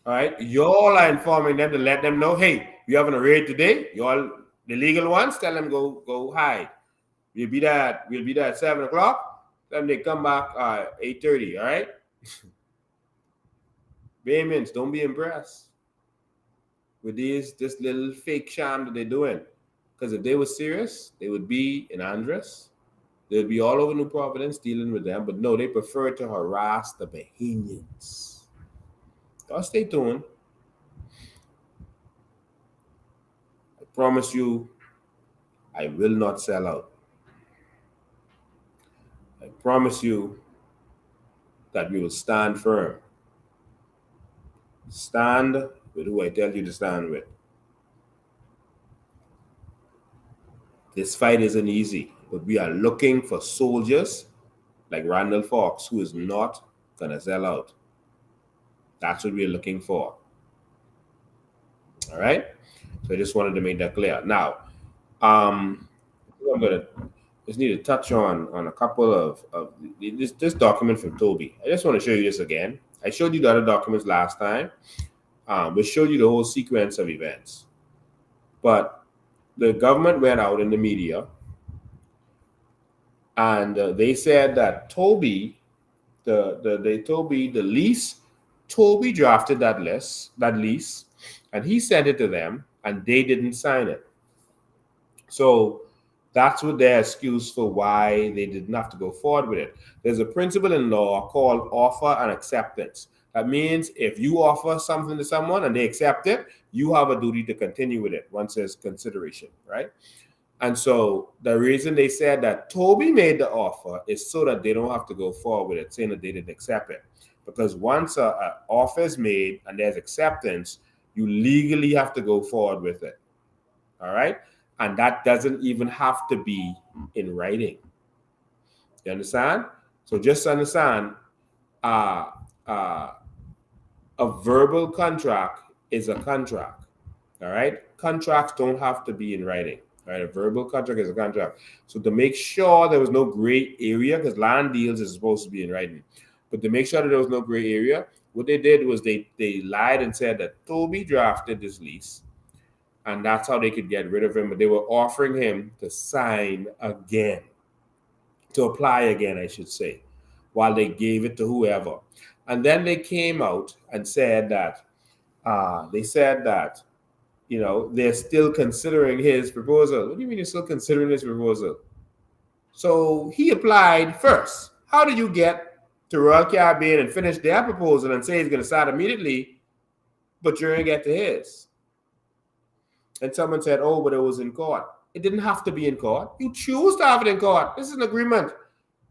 All right. Y'all are informing them to let them know, hey, we having a raid today. Y'all The legal ones, tell them go hide. We'll be there at 7 o'clock. Then they come back 8:30, all right? Bahamians, don't be impressed with this little fake sham that they're doing. Because if they were serious, they would be in Andres. They would be all over New Providence dealing with them. But no, they prefer to harass the Bahamians. Y'all stay tuned. I promise you, I will not sell out. I promise you that we will stand firm. Stand with who I tell you to stand with. This fight isn't easy, but we are looking for soldiers like Randall Fox, who is not going to sell out. That's what we're looking for. All right? So I just wanted to make that clear. Now, I'm going to just need to touch on a couple of this document from Toby. I just want to show you this again. I showed you the other documents last time. We showed you the whole sequence of events. But the government went out in the media and they said that Toby, the lease, Toby drafted that lease, and he sent it to them, and they didn't sign it. So that's what their excuse for why they didn't have to go forward with it. There's a principle in law called offer and acceptance. That means if you offer something to someone and they accept it, you have a duty to continue with it once there's consideration, right? And so the reason they said that Toby made the offer is so that they don't have to go forward with it, saying that they didn't accept it. Because once an offer is made and there's acceptance, you legally have to go forward with it. All right? And that doesn't even have to be in writing. You understand? So just understand, a verbal contract is a contract. All right? Contracts don't have to be in writing. All right? A verbal contract is a contract. So to make sure there was no gray area, because land deals is supposed to be in writing, but to make sure that there was no gray area, what they did was they lied and said that Toby drafted this lease, and that's how they could get rid of him. But they were offering him to sign again, to apply again, I should say, while they gave it to whoever. And then they came out and said that, you know, they're still considering his proposal. What do you mean you're still considering his proposal? So he applied first. How do you get to Royal Caribbean and finish their proposal and say he's going to start immediately, but you didn't get to his? And someone said, oh, but it was in court. It didn't have to be in court. You choose to have it in court. This is an agreement.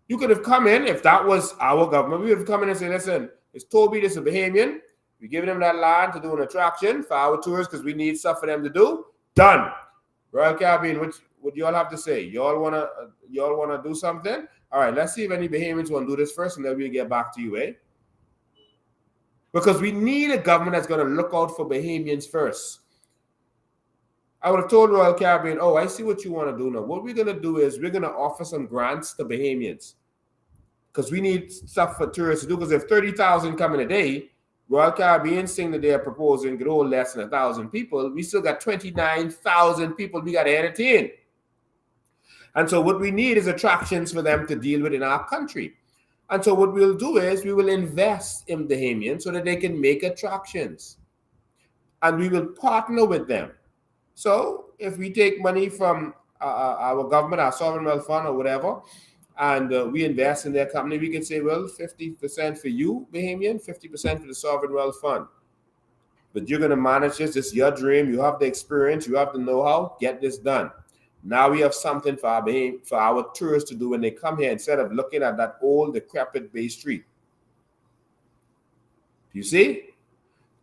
You could have come in, if that was our government, we would have come in and said, listen, it's Toby, this is a Bahamian. We're giving him that land to do an attraction for our tourists because we need stuff for them to do. Done. Royal Caribbean, what y'all have to say? Y'all wanna do something? All right, let's see if any Bahamians want to do this first, and then we'll get back to you, eh? Because we need a government that's going to look out for Bahamians first. I would have told Royal Caribbean, oh, I see what you want to do now. What we're going to do is we're going to offer some grants to Bahamians because we need stuff for tourists to do. Because if 30,000 come in a day, Royal Caribbean saying that they are proposing to hold less than 1,000 people, we still got 29,000 people we got to entertain. And so what we need is attractions for them to deal with in our country. And so what we'll do is we will invest in Bahamians so that they can make attractions. And we will partner with them. So if we take money from our government, our sovereign wealth fund or whatever, and we invest in their company, we can say, well, 50% for you, Bahamian, 50% for the sovereign wealth fund. But you're going to manage this. This is your dream. You have the experience. You have the know-how. Get this done. Now we have something for our tourists to do when they come here instead of looking at that old, decrepit Bay Street. You see?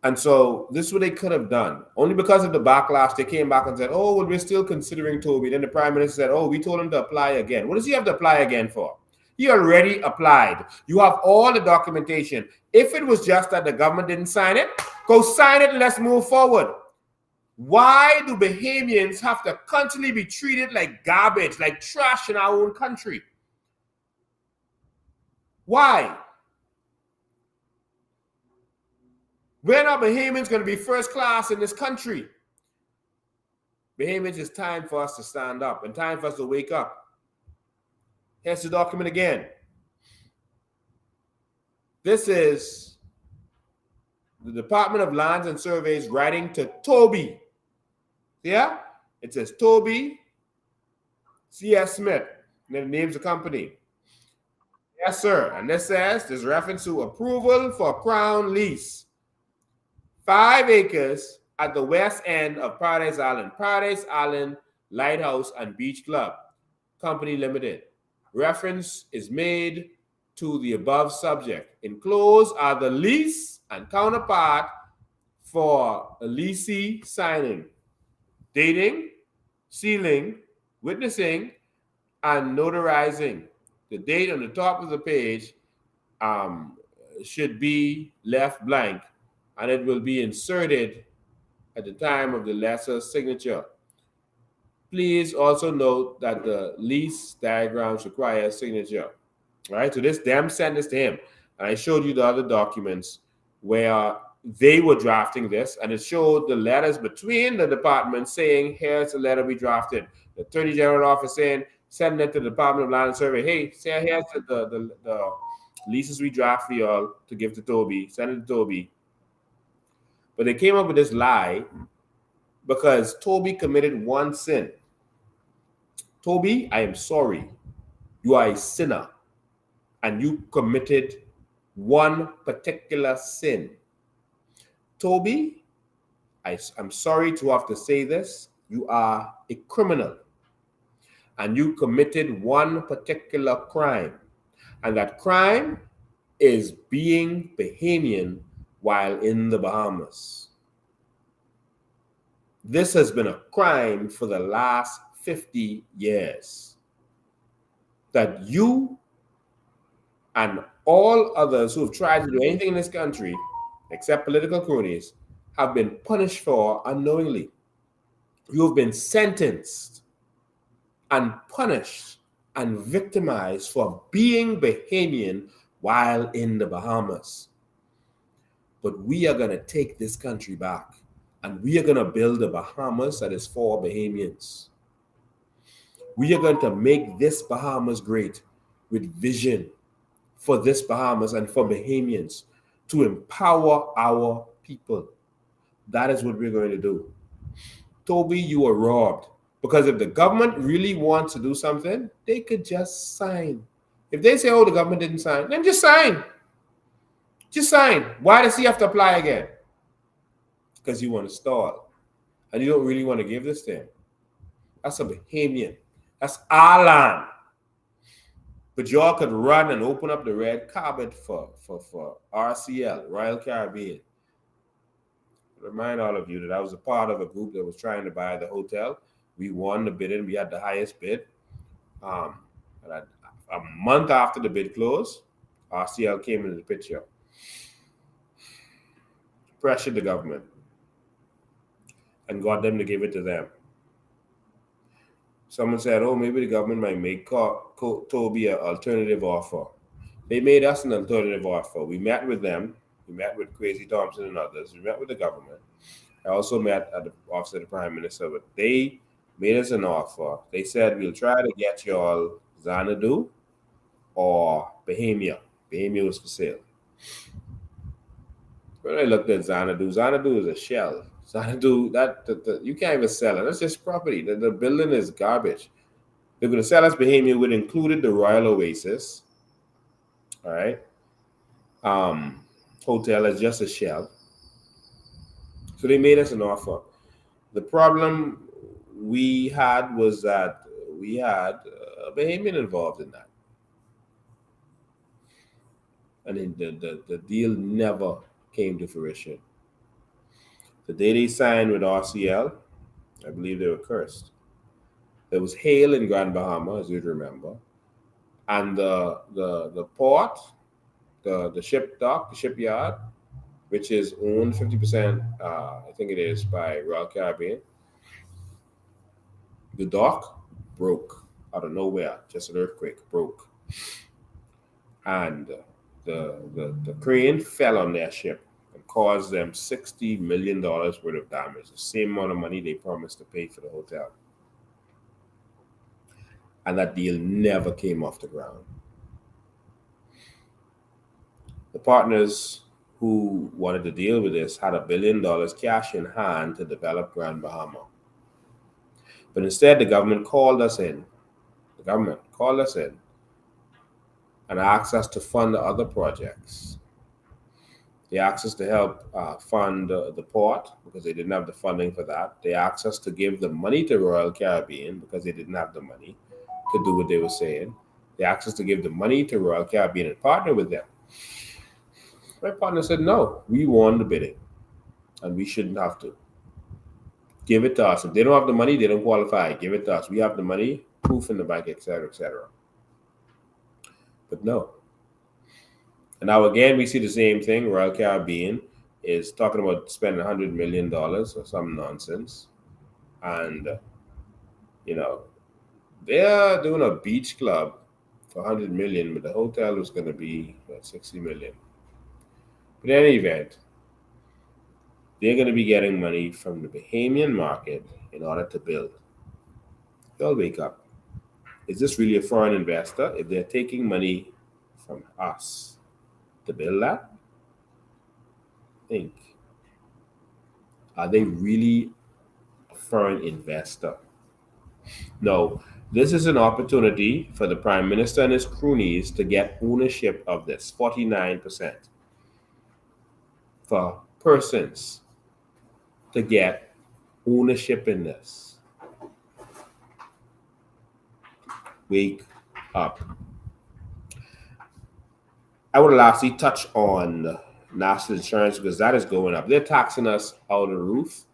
And so this is what they could have done. Only because of the backlash, they came back and said, oh, well, we're still considering Toby. Then the prime minister said, oh, we told him to apply again. What does he have to apply again for? He already applied. You have all the documentation. If it was just that the government didn't sign it, go sign it and let's move forward. Why do Bahamians have to constantly be treated like garbage, like trash in our own country? Why? When are Bahamians going to be first class in this country? Bahamians, it's time for us to stand up and time for us to wake up. Here's the document again. This is the Department of Lands and Surveys writing to Toby. Yeah? It says Toby C.S. Smith. And then it names the company. Yes, sir. And this says, there's reference to approval for Crown lease. 5 acres at the west end of Paradise Island Lighthouse and Beach Club, Company Limited. Reference is made to the above subject. Enclosed are the lease and counterpart for a leasee signing, dating, sealing, witnessing, and notarizing. The date on the top of the page should be left blank, and it will be inserted at the time of the lesser signature. Please also note that the lease diagrams require a signature. All right, so them sent this to him. And I showed you the other documents where they were drafting this, and it showed the letters between the departments saying, here's the letter we drafted. The Attorney General office saying, send it to the Department of Land and Survey. Hey, say here's the leases we draft for y'all to give to Toby. Send it to Toby. But they came up with this lie because Toby committed one sin. Toby, I am sorry. You are a sinner. And you committed one particular sin. Toby, I'm sorry to have to say this. You are a criminal. And you committed one particular crime. And that crime is being Bahamian while in the Bahamas. This has been a crime for the last 50 years. That you and all others who have tried to do anything in this country, except political cronies, have been punished for unknowingly. You have been sentenced and punished and victimized for being Bahamian while in the Bahamas. But we are going to take this country back, and we are going to build a Bahamas that is for Bahamians. We are going to make this Bahamas great with vision for this Bahamas and for Bahamians to empower our people. That is what we're going to do. Toby, you were robbed. Because if the government really wants to do something, they could just sign. If they say, oh, the government didn't sign, then just sign. Just sign. Why does he have to apply again? Because you want to stall. And you don't really want to give this to him. That's a Bahamian. That's our land. But y'all could run and open up the red carpet for RCL, Royal Caribbean. Remind all of you that I was a part of a group that was trying to buy the hotel. We won the bidding. We had the highest bid. And a month after the bid closed, RCL came into the picture. Pressured the government and got them to give it to them. Someone said, oh, maybe the government might make Toby an alternative offer. They made us an alternative offer. We met with them. We met with Crazy Thompson and others. We met with the government. I also met at the office of the Prime Minister, but they made us an offer. They said, we'll try to get y'all Xanadu or Bahamia. Bahamia was for sale. When I looked at Xanadu is a shell. Xanadu, you can't even sell it. That's just property. The building is garbage. They're going to sell us Bahamia, which included the Royal Oasis. All right. Hotel is just a shell. So they made us an offer. The problem we had was that we had a Bahamian involved in that. And the deal never came to fruition. The day they signed with RCL, I believe they were cursed. There was hail in Grand Bahama, as you'd remember. And the port, the shipyard, which is owned 50%, I think it is, by Royal Caribbean. The dock broke out of nowhere, just an earthquake broke. And the crane fell on their ship. and caused them $60 million worth of damage, the same amount of money they promised to pay for the hotel. And that deal never came off the ground. The partners who wanted to deal with this had $1 billion cash in hand to develop Grand Bahama. But instead, the government called us in. The government called us in and asked us to fund the other projects. They asked us to help fund the port because they didn't have the funding for that. They asked us to give the money to Royal Caribbean because they didn't have the money to do what they were saying. They asked us to give the money to Royal Caribbean and partner with them. My partner said, no, we won the bidding and we shouldn't have to. Give it to us. If they don't have the money, they don't qualify. Give it to us. We have the money, proof in the bank, etc., etc. But no. And now again, we see the same thing. Royal Caribbean is talking about spending $100 million or some nonsense. And, they're doing a beach club for $100 million, but the hotel was going to be $60 million. But in any event, they're going to be getting money from the Bahamian market in order to build. They'll wake up. Is this really a foreign investor? If they're taking money from us to build that, think, are they really a foreign investor? No, this is an opportunity for the Prime Minister and his cronies to get ownership of this, 49%. For persons to get ownership in this. Wake up. I would lastly touch on national insurance because that is going up. They're taxing us out of the roof.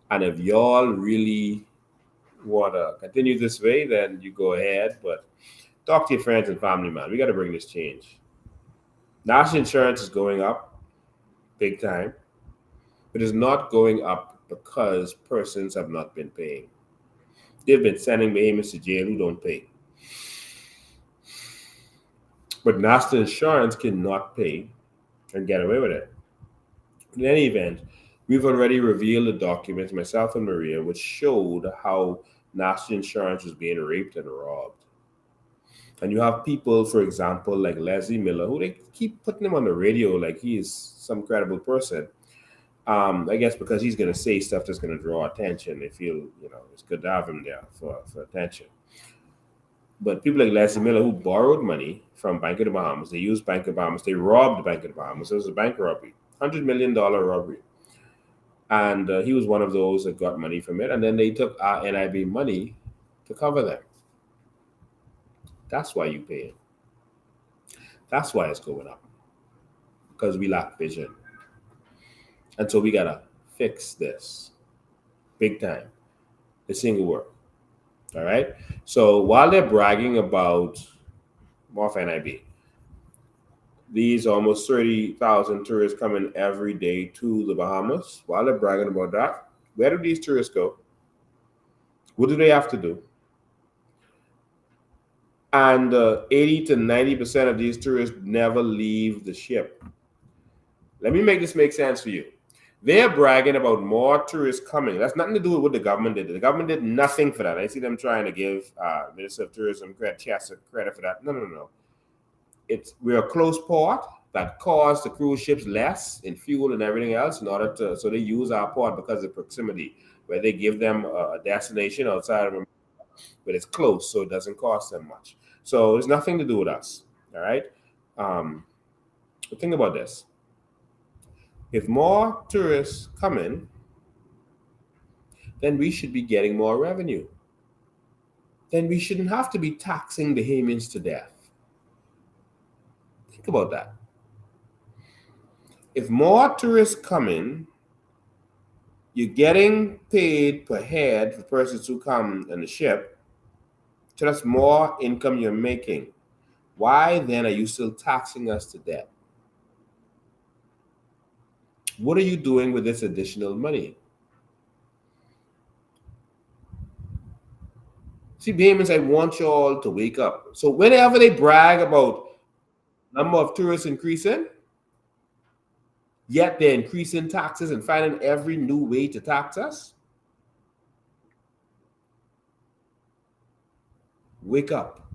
And if y'all really want to continue this way, then you go ahead. But talk to your friends and family, man. We got to bring this change. National insurance is going up big time. But it's not going up because persons have not been paying. They've been sending Bahamians to jail who don't pay. But national insurance cannot pay and get away with it. In any event, we've already revealed the documents, myself and Maria, which showed how national insurance was being raped and robbed. And you have people, for example, like Leslie Miller, who they keep putting him on the radio like he is some credible person. I guess because he's going to say stuff that's going to draw attention. They feel, it's good to have him there for attention. But people like Leslie Miller who borrowed money from Bank of the Bahamas, they used Bank of the Bahamas, they robbed Bank of the Bahamas. It was a bank robbery, $100 million robbery. And he was one of those that got money from it. And then they took our NIB money to cover them. That's why you pay it. That's why it's going up. Because we lack vision. And so we got to fix this big time. This ain't gonna work. All right. So while they're bragging about more NIB, these almost 30,000 tourists coming every day to the Bahamas, while they're bragging about that, where do these tourists go? What do they have to do? And 80 to 90% of these tourists never leave the ship. Let me make this make sense for you. They're bragging about more tourists coming. That's nothing to do with what the government did. The government did nothing for that. I see them trying to give Minister of Tourism credit for that. No. We're a close port that costs the cruise ships less in fuel and everything else so they use our port because of proximity, where they give them a destination outside of America, but it's close, so it doesn't cost them much. So it's nothing to do with us. All right. But think about this. If more tourists come in, then we should be getting more revenue. Then we shouldn't have to be taxing Bahamians to death. Think about that. If more tourists come in, you're getting paid per head for persons who come on the ship, so that's more income you're making. Why then are you still taxing us to death? What are you doing with this additional money? See, Bahamians, I want you all to wake up. So whenever they brag about number of tourists increasing, Yet they're increasing taxes and finding every new way to tax us. Wake up.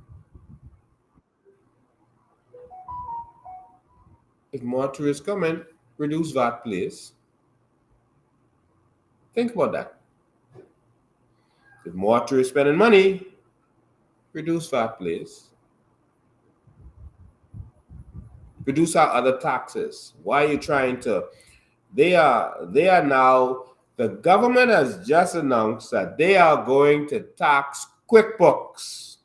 If more tourists come in, reduce VAT, please. Think about that. If more tourists spending money, reduce VAT, please. Reduce our other taxes. Why are you trying to? They are now, the government has just announced that they are going to tax QuickBooks.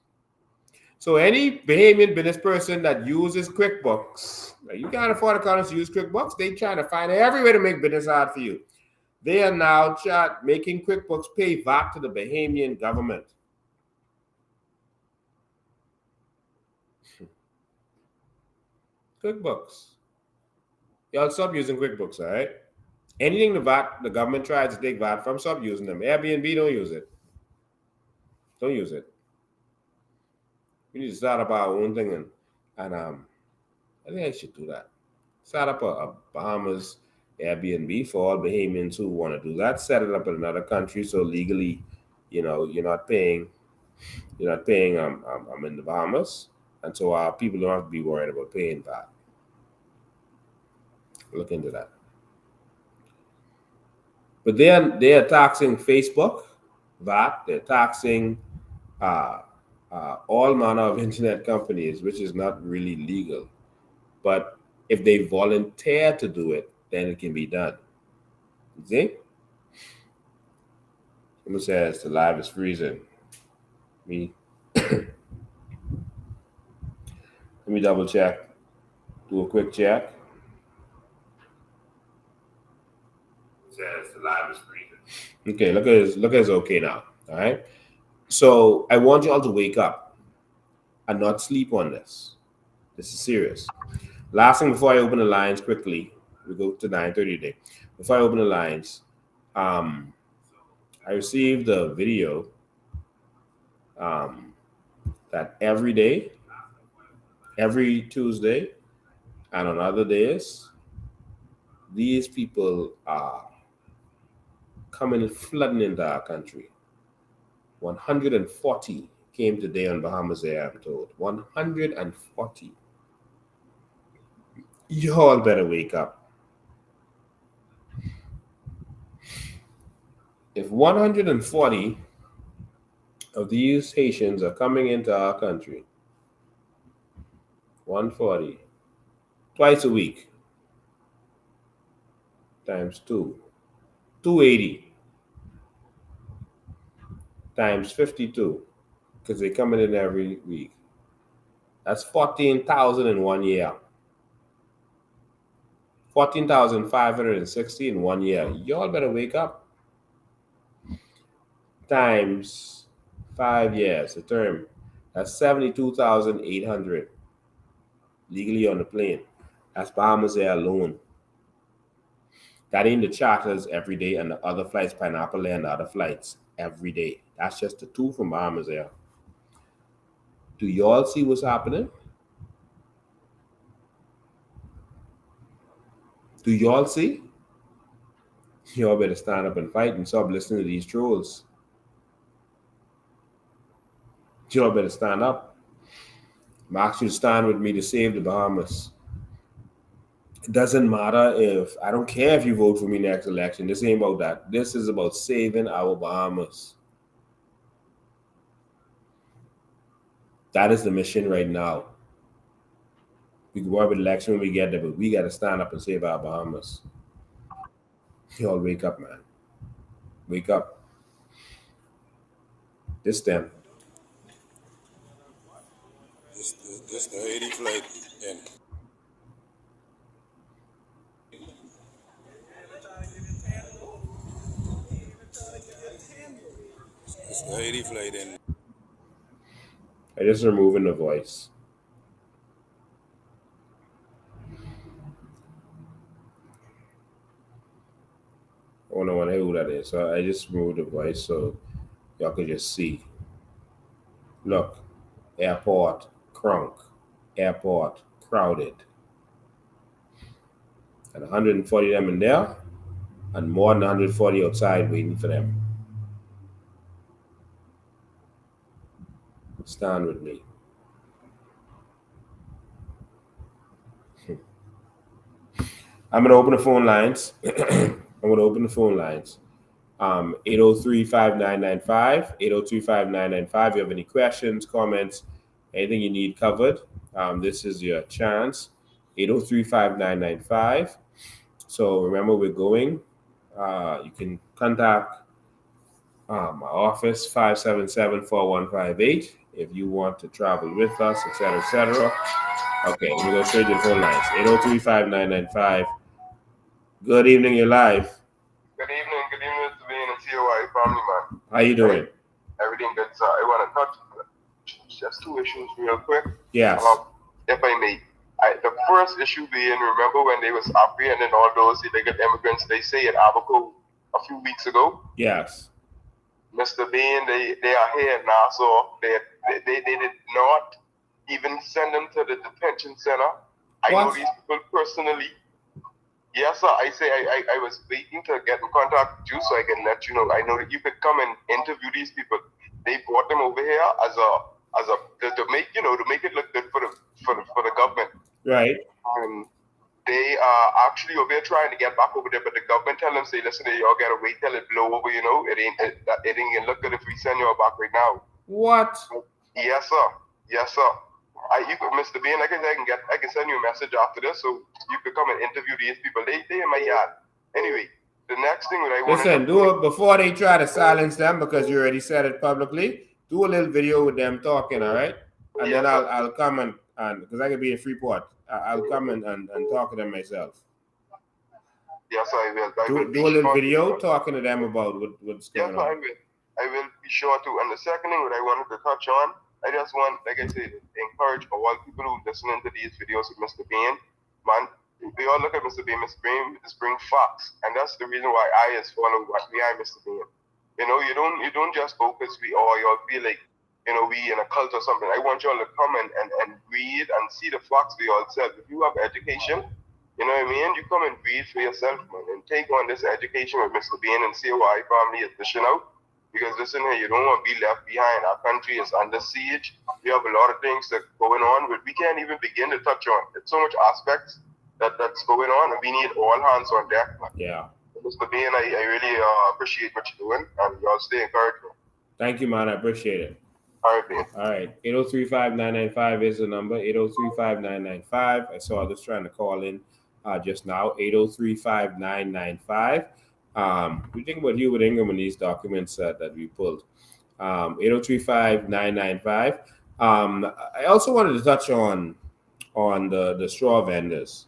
So any Bahamian business person that uses QuickBooks, you can't afford accountants to use QuickBooks, they trying to find every way to make business hard for you. They are now making QuickBooks pay VAT to the Bahamian government. QuickBooks. Y'all stop using QuickBooks, all right? Anything the government tries to take VAT from, stop using them. Airbnb, don't use it. Don't use it. We need to start up our own thing, and I think I should do that. Start up a Bahamas Airbnb for all Bahamians who want to do that. Set it up in another country, so legally, you're not paying. I'm in the Bahamas, and so our people don't have to be worried about paying that. Look into that. But they are taxing Facebook VAT. They're taxing all manner of internet companies, which is not really legal. But if they volunteer to do it, then it can be done. You see? Someone says the live is freezing. Let me double check. Do a quick check. Says the live is freezing. Okay, look at it's okay now. All right. So I want you all to wake up and not sleep on this. This is serious. Last thing before I open the lines quickly, we go to 9:30 today. Before I open the lines, I received a video that every day, every Tuesday, and on other days, these people are coming and flooding into our country. 140 came today on Bahamas Air, I'm told. 140. Y'all better wake up. If 140 of these Haitians are coming into our country, 140, twice a week, times 2, 280, times 52, because they're coming in every week. That's 14,000 in 1 year. 14,560 in 1 year. Y'all better wake up. Times 5 years, the term. That's 72,800 legally on the plane. That's Bahamas Air alone. That ain't the charters every day and the other flights, Pineapple Air and the other flights every day. That's just the two from Bahamas Air. Do y'all see what's happening? Do y'all see? Y'all better stand up and fight and stop listening to these trolls. Y'all better stand up. I'm asking you to stand with me to save the Bahamas. It doesn't matter I don't care if you vote for me next election. This ain't about that. This is about saving our Bahamas. That is the mission right now. We can worry about election when we get there, but we got to stand up and save our Bahamas. Y'all wake up, man. Wake up. This them. This the Haiti flight and it's the Haiti flight and I just removing the voice. I don't want to hear who that is. So I just removed the voice so y'all could just see. Look, airport crunk, airport crowded. and 140 of them in there, and more than 140 outside waiting for them. Stand with me. I'm going to open the phone lines. 803-5995, 803-5995. If you have any questions, comments, anything you need covered, this is your chance. 803-5995. So remember, we're going. You can contact my office, 577-4158, if you want to travel with us, etc., etc. Okay, we go straight to the phone lines. 803-5995. Good evening, you're live. Good evening, Mr. Bean and COI family, man. How you doing? Everything good, sir. I want to touch just two issues real quick. Yes. If I may. The first issue being, remember when they was apprehending all those illegal immigrants, they say in Abaco a few weeks ago? Yes. Mr. Bean, they are here now, so they did not even send them to the detention center. I know these people personally. Yes, sir. I say I was waiting to get in contact with you so I can let you know. I know that you could come and interview these people. They brought them over here to make it look good for the government. Right. They are actually over here trying to get back over there, but the government tell them, say, listen, y'all gotta wait till it blow over. It ain't gonna look good if we send y'all back right now. What? Yes, sir. Yes, sir. You could, Mr. Bean, I can send you a message after this, so you could come and interview these people. They in my yard. Anyway, the next thing that I want to do it before they try to silence them, because you already said it publicly. Do a little video with them talking, all right? And then I'll come and because I can be in Freeport, I'll come and talk to them myself. Yes, I will. Do a little video talking to them about what's going on. Yes, I will be sure to. And the second thing that I wanted to touch on, I just want, like I said, encourage all people who listening to these videos with Mr. Bean. Man, we all look at Mr. Bean. Mr. Bean is bring facts, and that's the reason why I is follow behind Mr. Bean. You don't just focus. Y'all feel like, we in a cult or something. I want y'all to come and read and see the facts for yourself. If you have education, you know what I mean? You come and read for yourself, man, and take on this education with Mr. Bean and COI family is dishing out. Because listen here, you don't want to be left behind. Our country is under siege. We have a lot of things that going on, but we can't even begin to touch on. There's so much aspects that's going on, and we need all hands on deck. Yeah. Mr. Bean, I really appreciate what you're doing, and y'all stay encouraged. Thank you, man. I appreciate it. All right, Bean. All right. 803-5995 is the number. 803-5995. I saw this trying to call in just now. 803-5995. We think about Hubert Ingram and these documents that we pulled. 803-5995. I also wanted to touch on the straw vendors.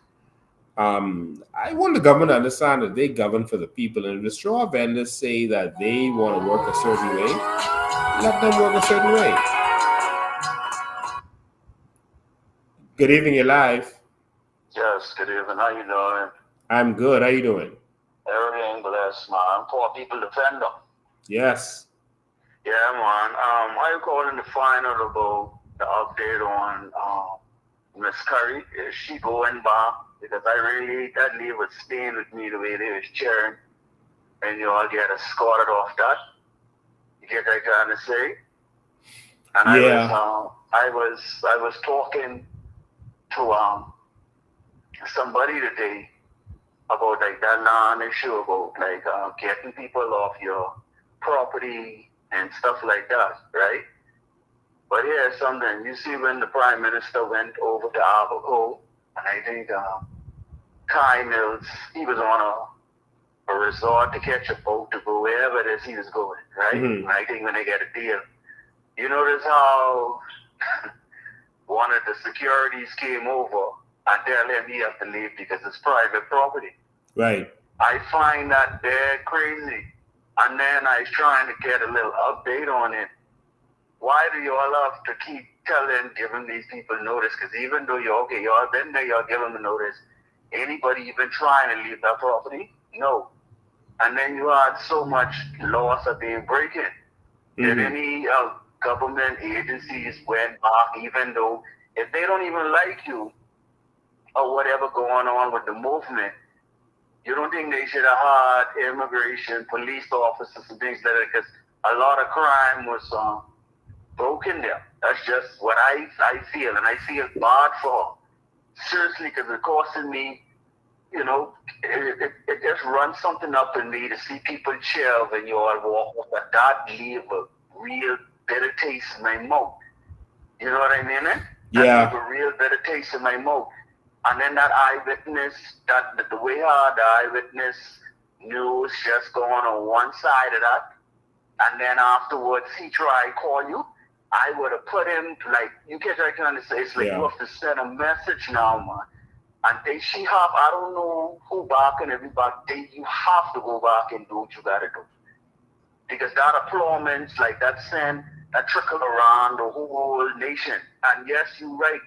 I want the government to understand that they govern for the people, and if the straw vendors say that they want to work a certain way, let them work a certain way. Good evening, you're live. Yes, good evening. How you doing? I'm good. How you doing? Everything blessed, man. Poor people defender. Yes. Yeah, man. I calling to find out about the update on Miss Curry. Is she going back? Because that leave was staying with me the way they was cheering, and you all get escorted off that. You get what I'm trying to say? And I was talking to somebody today about like that land issue about like getting people off your property and stuff like that, right? But here's something. You see, when the Prime Minister went over to Abaco, and I think Kai Mills, he was on a resort to catch a boat to go wherever it is he was going, right? Mm-hmm. And I think when they get a deal, you notice how one of the securities came over and tell him he has to leave because it's private property. Right. I find that they're crazy. And then I was trying to get a little update on it. Why do y'all have to keep giving these people notice? Because even though y'all been there, y'all give them the notice. Anybody even trying to leave that property? No. And then you had so much laws are being breaking. Mm-hmm. Did any government agencies went back, even though if they don't even like you or whatever going on with the movement, You don't think they should have had immigration, police officers, and things like that? Because a lot of crime was broken there. That's just what I feel, and I feel bad for her. Seriously, because it's costing me, it just runs something up in me to see people cheer when you all walk off, but that leave a real bitter taste in my mouth. You know what I mean? That leave a real bitter taste in my mouth. And then that eyewitness, the way how the eyewitness news just going on one side of that, and then afterwards he tried to call you, I would have put him, like, you catch what I can understand? It's like you have to send a message now, man. And I don't know who back and everybody, you have to go back and do what you gotta do. Because that applaudment, like that trickle around the whole nation. And yes, you're right,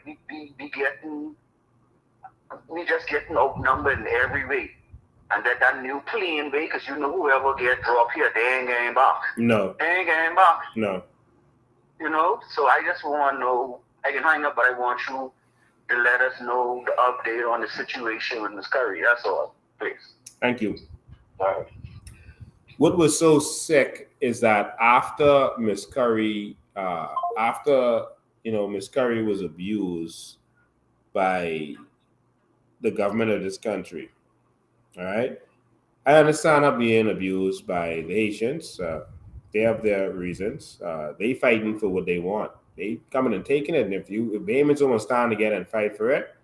we just getting outnumbered in every way. And that new plane way, because whoever get dropped here, they ain't getting back. No. They ain't getting back. No. So I just want to know, I can hang up, but I want you to let us know the update on the situation with Ms. Curry. That's all, please. Thank you. All right. What was so sick is that after Ms. Curry, Ms. Curry was abused by the government of this country, all right? I understand her being abused by the Haitians. They have their reasons. They fighting for what they want. They coming and taking it. And if Bahamon's going to stand together and fight for it,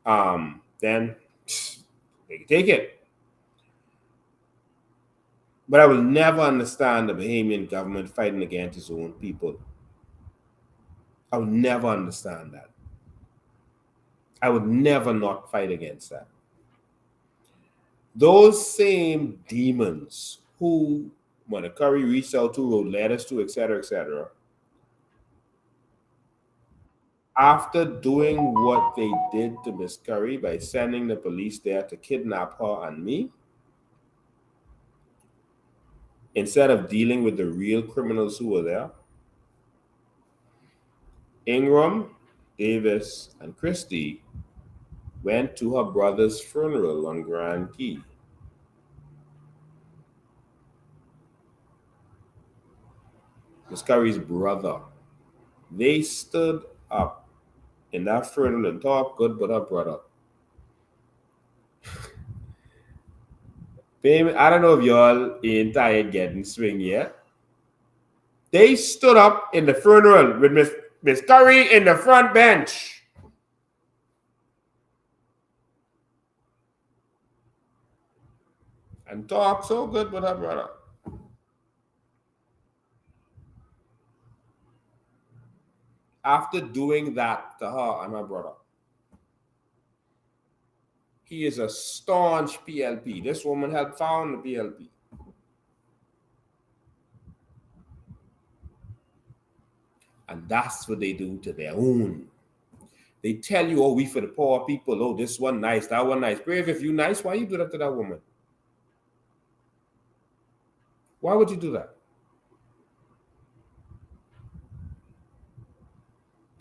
then they can take it. But I will never understand the Bahamian government fighting against its own people. I would never understand that. I would never not fight against that. Those same demons who Mother Curry reached out to, wrote letters to, etc., after doing what they did to Miss Curry by sending the police there to kidnap her and me, instead of dealing with the real criminals who were there, Ingram, Davis, and Christie went to her brother's funeral on Grand Key. Miss Curry's brother. They stood up in that funeral and talked good with her brother. Baby, I don't know if y'all ain't tired getting swing yet. They stood up in the funeral with Miss Curry in the front bench. And talked so good with her brother. After doing that to her and her brother. He is a staunch PLP. This woman helped found the PLP. And that's what they do to their own. They tell you, oh, we for the poor people. Oh, this one nice, that one nice. Brave, if you nice, why you do that to that woman? Why would you do that?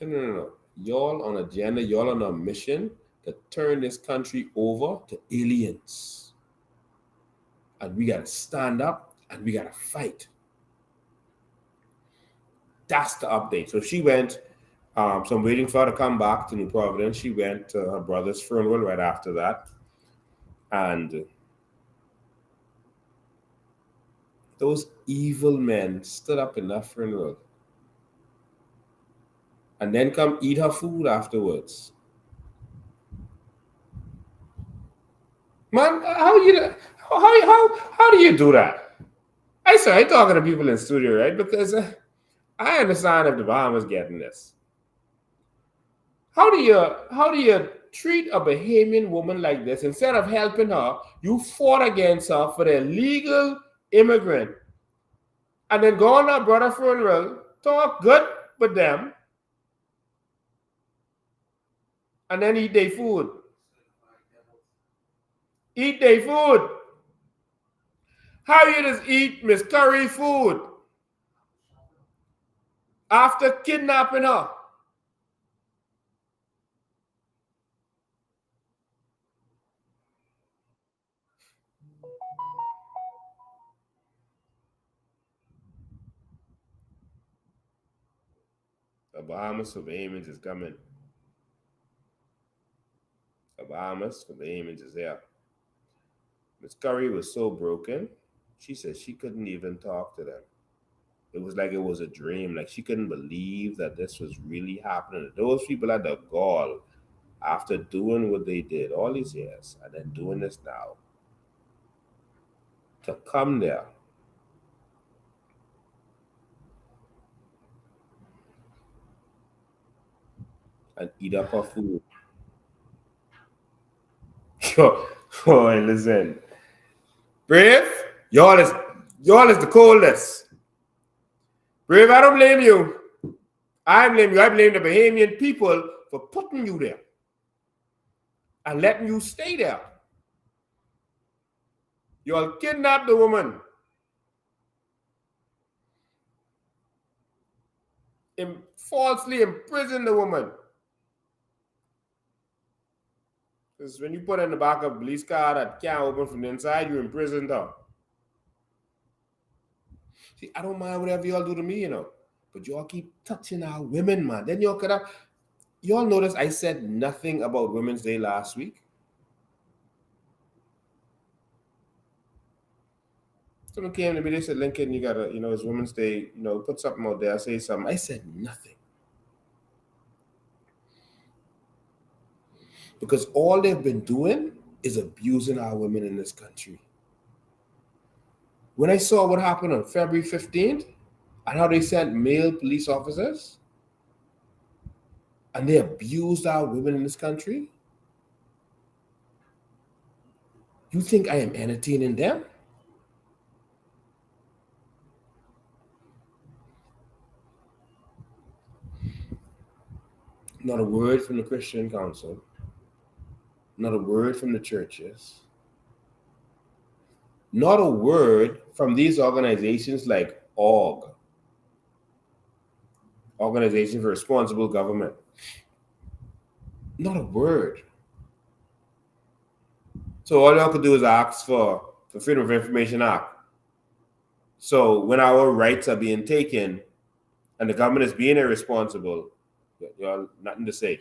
No. Y'all on agenda, y'all on a mission to turn this country over to aliens. And we got to stand up and we got to fight. That's the update. So she went, so I'm waiting for her to come back to New Providence. She went to her brother's funeral right after that. And those evil men stood up in that funeral and then come eat her food afterwards. Man, how do you do that? I talking to people in studio, right? Because I understand if the Bahamas getting this. How do you treat a Bahamian woman like this? Instead of helping her, you fought against her for the illegal immigrant, and then go on her brother's funeral, talk good with them, and then eat their food. Eat their food. How you just eat Miss Curry food after kidnapping her? Bahamas for Bahamians is coming. The Bahamas for Bahamians is there. Miss Curry was so broken, she said she couldn't even talk to them. It was like it was a dream. Like she couldn't believe that this was really happening. Those people had the gall after doing what they did all these years and then doing this now to come there and eat up her food. Boy, listen. Brave, y'all is the coldest. Brave, I don't blame you. I blame you. I blame the Bahamian people for putting you there and letting you stay there. Y'all kidnapped the woman. Falsely imprisoned the woman. Because when you put in the back of a police car that can't open from the inside, you imprisoned her. See, I don't mind whatever y'all do to me, but y'all keep touching our women, man. Then y'all could have... Y'all notice I said nothing about Women's Day last week? Someone came to me, they said, Lincoln, you gotta, it's Women's Day, put something out there, say something. I said nothing. Because all they've been doing is abusing our women in this country. When I saw what happened on February 15th and how they sent male police officers and they abused our women in this country, you think I am entertaining them? Not a word from the Christian Council. Not a word from the churches. Not a word from these organizations like ORG, Organization for Responsible Government. Not a word. So all y'all could do is ask for the Freedom of Information Act. So when our rights are being taken and the government is being irresponsible, y'all nothing to say.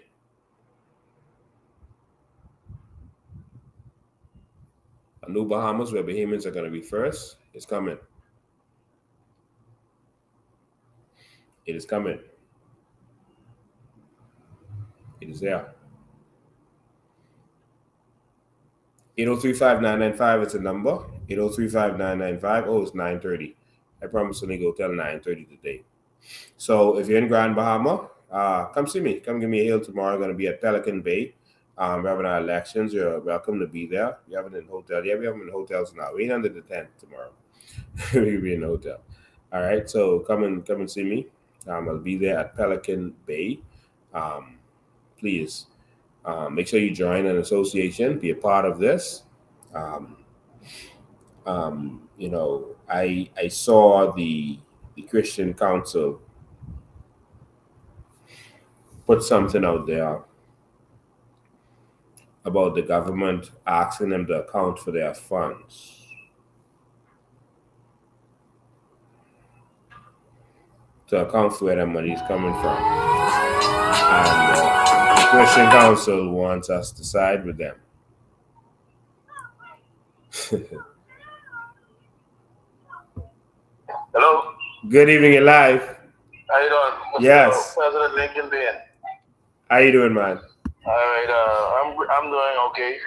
A new Bahamas where Bahamians are going to be first is coming. It is coming. It is there. 803-5995 is a number. 803-5995. Oh, it's 9:30. I promised to go till 9:30 today. So if you're in Grand Bahama, come see me. Come give me a hail tomorrow. I'm going to be at Pelican Bay. We're having our elections. You're welcome to be there. You haven't in the hotel. Yeah, we have them in the hotels now. We ain't under the tent tomorrow. We'll be in the hotel. All right. So come and see me. I'll be there at Pelican Bay. Please make sure you join an association. Be a part of this. I saw the Christian Council put something out there about the government asking them to account for their funds. To account for where their money is coming from. And the Christian Council wants us to side with them. Hello? Good evening, you're live. How you doing? Yes. President Lincoln Bain. How you doing, man? All right, I'm doing okay.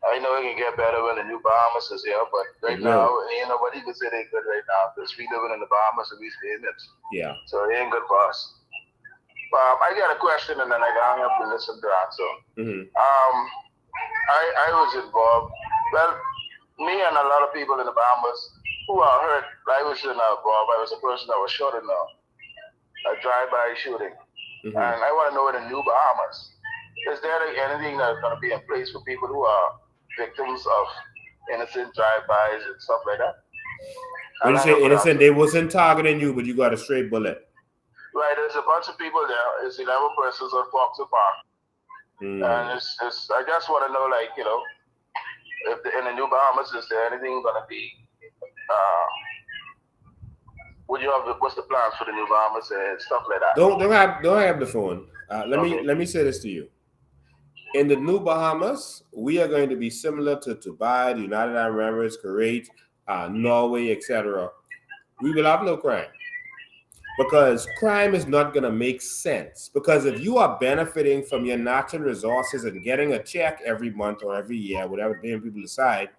I know it can get better when the new Bahamas is here, but right now, ain't nobody can say they're good right now because we living in the Bahamas and we stay in it. Yeah. So it ain't good for us. I got a question and then I hang up and listen to answer. Mm-hmm. I was involved. Well, me and a lot of people in the Bahamas who are hurt. I was involved. I was a person that was shot in a drive-by shooting. Mm-hmm. And I want to know in the new Bahamas, is there anything that's going to be in place for people who are victims of innocent drive-bys and stuff like that? When you say innocent, they wasn't targeting you, but you got a straight bullet. Right, there's a bunch of people there. It's 11 persons on Fox Park. And I just want to know, if in the new Bahamas, is there anything going to be Would you have what's the plans for the New Bahamas and stuff like that? Don't have the phone. Let me say this to you. In the New Bahamas, we are going to be similar to Dubai, the United Arab Emirates, Kuwait, Norway, etc. We will have no crime because crime is not going to make sense. Because if you are benefiting from your natural resources and getting a check every month or every year, whatever people decide,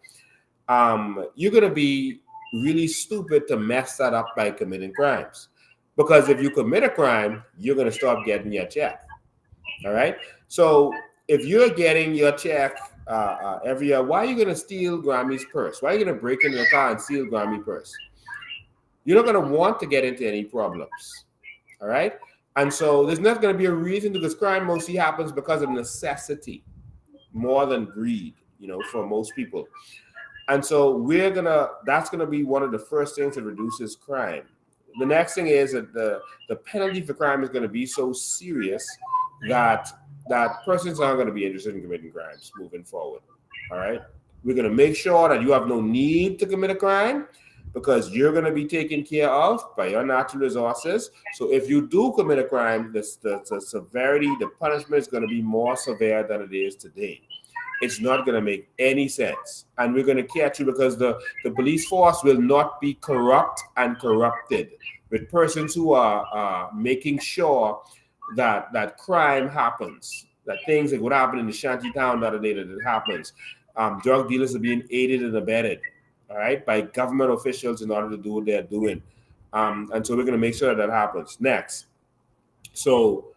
you're going to be really stupid to mess that up by committing crimes. Because if you commit a crime, you're going to stop getting your check. All right. So if you're getting your check every year, why are you going to steal Grammy's purse? Why are you going to break into the car and steal Grammy's purse? You're not going to want to get into any problems. All right. And so there's not going to be a reason, because crime mostly happens because of necessity more than greed, for most people. And so that's going to be one of the first things that reduces crime. The next thing is that the penalty for crime is going to be so serious that persons aren't going to be interested in committing crimes moving forward. All right. We're going to make sure that you have no need to commit a crime because you're going to be taken care of by your natural resources. So if you do commit a crime, the severity, the punishment is going to be more severe than it is today. It's not going to make any sense. And we're going to catch you because the police force will not be corrupt and corrupted with persons who are making sure that crime happens, that things that would happen in the shanty town the other day, that it happens. Drug dealers are being aided and abetted, all right, by government officials in order to do what they're doing. And so we're going to make sure that happens. Next. So